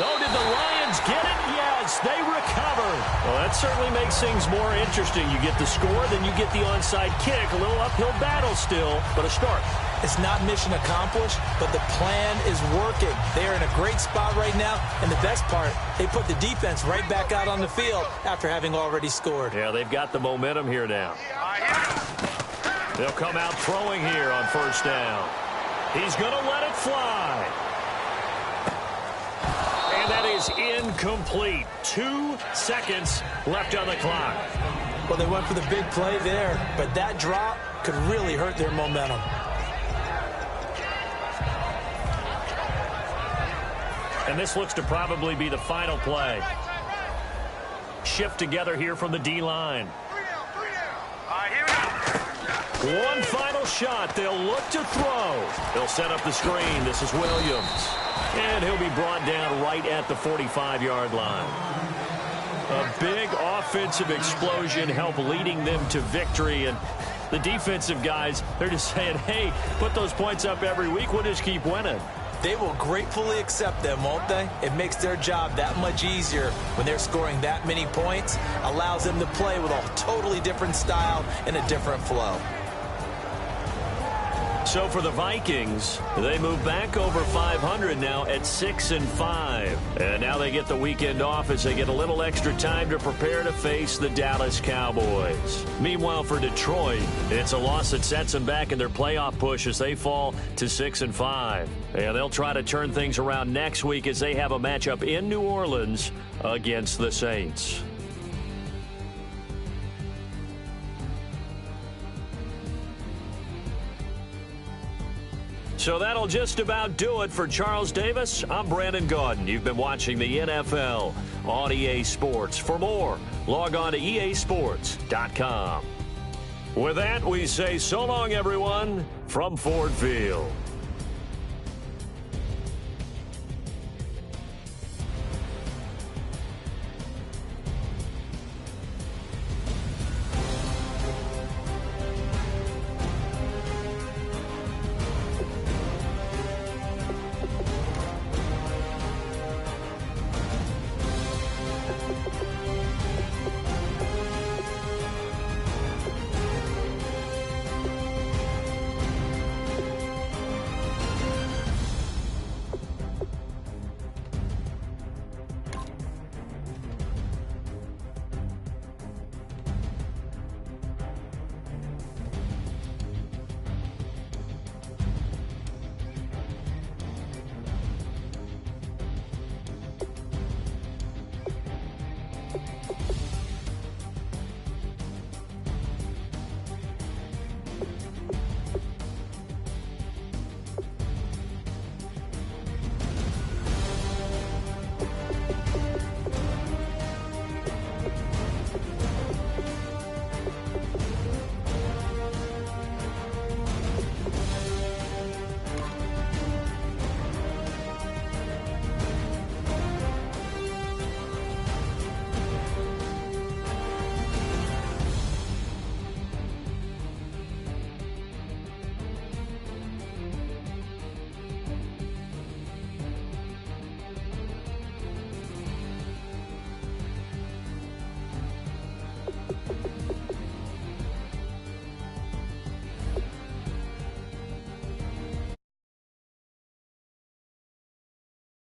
Oh, did the Lions get it? Yes, they recover. Well, that certainly makes things more interesting. You get the score, then you get the onside kick. A little uphill battle still, but a start. It's not mission accomplished, but the plan is working. They're in a great spot right now, and the best part, they put the defense right back out on the field after having already scored. Yeah, they've got the momentum here now. They'll come out throwing here on first down. He's going to let it fly. And that is incomplete. 2 seconds left on the clock. Well, they went for the big play there, but that drop could really hurt their momentum. And this looks to probably be the final play. Shift together here from the D-line. One final shot. They'll look to throw. They'll set up the screen. This is Williams. And he'll be brought down right at the 45-yard line. A big offensive explosion helped leading them to victory. And the defensive guys, they're just saying, hey, put those points up every week. We'll just keep winning. They will gratefully accept them, won't they? It makes their job that much easier when they're scoring that many points. Allows them to play with a totally different style and a different flow. So for the Vikings, they move back over 500 now at 6-5. And now they get the weekend off as they get a little extra time to prepare to face the Dallas Cowboys. Meanwhile, for Detroit, it's a loss that sets them back in their playoff push as they fall to 6-5. And they'll try to turn things around next week as they have a matchup in New Orleans against the Saints. So that'll just about do it for Charles Davis. I'm Brandon Gaudin. You've been watching the NFL on EA Sports. For more, log on to easports.com. With that, we say so long, everyone, from Ford Field.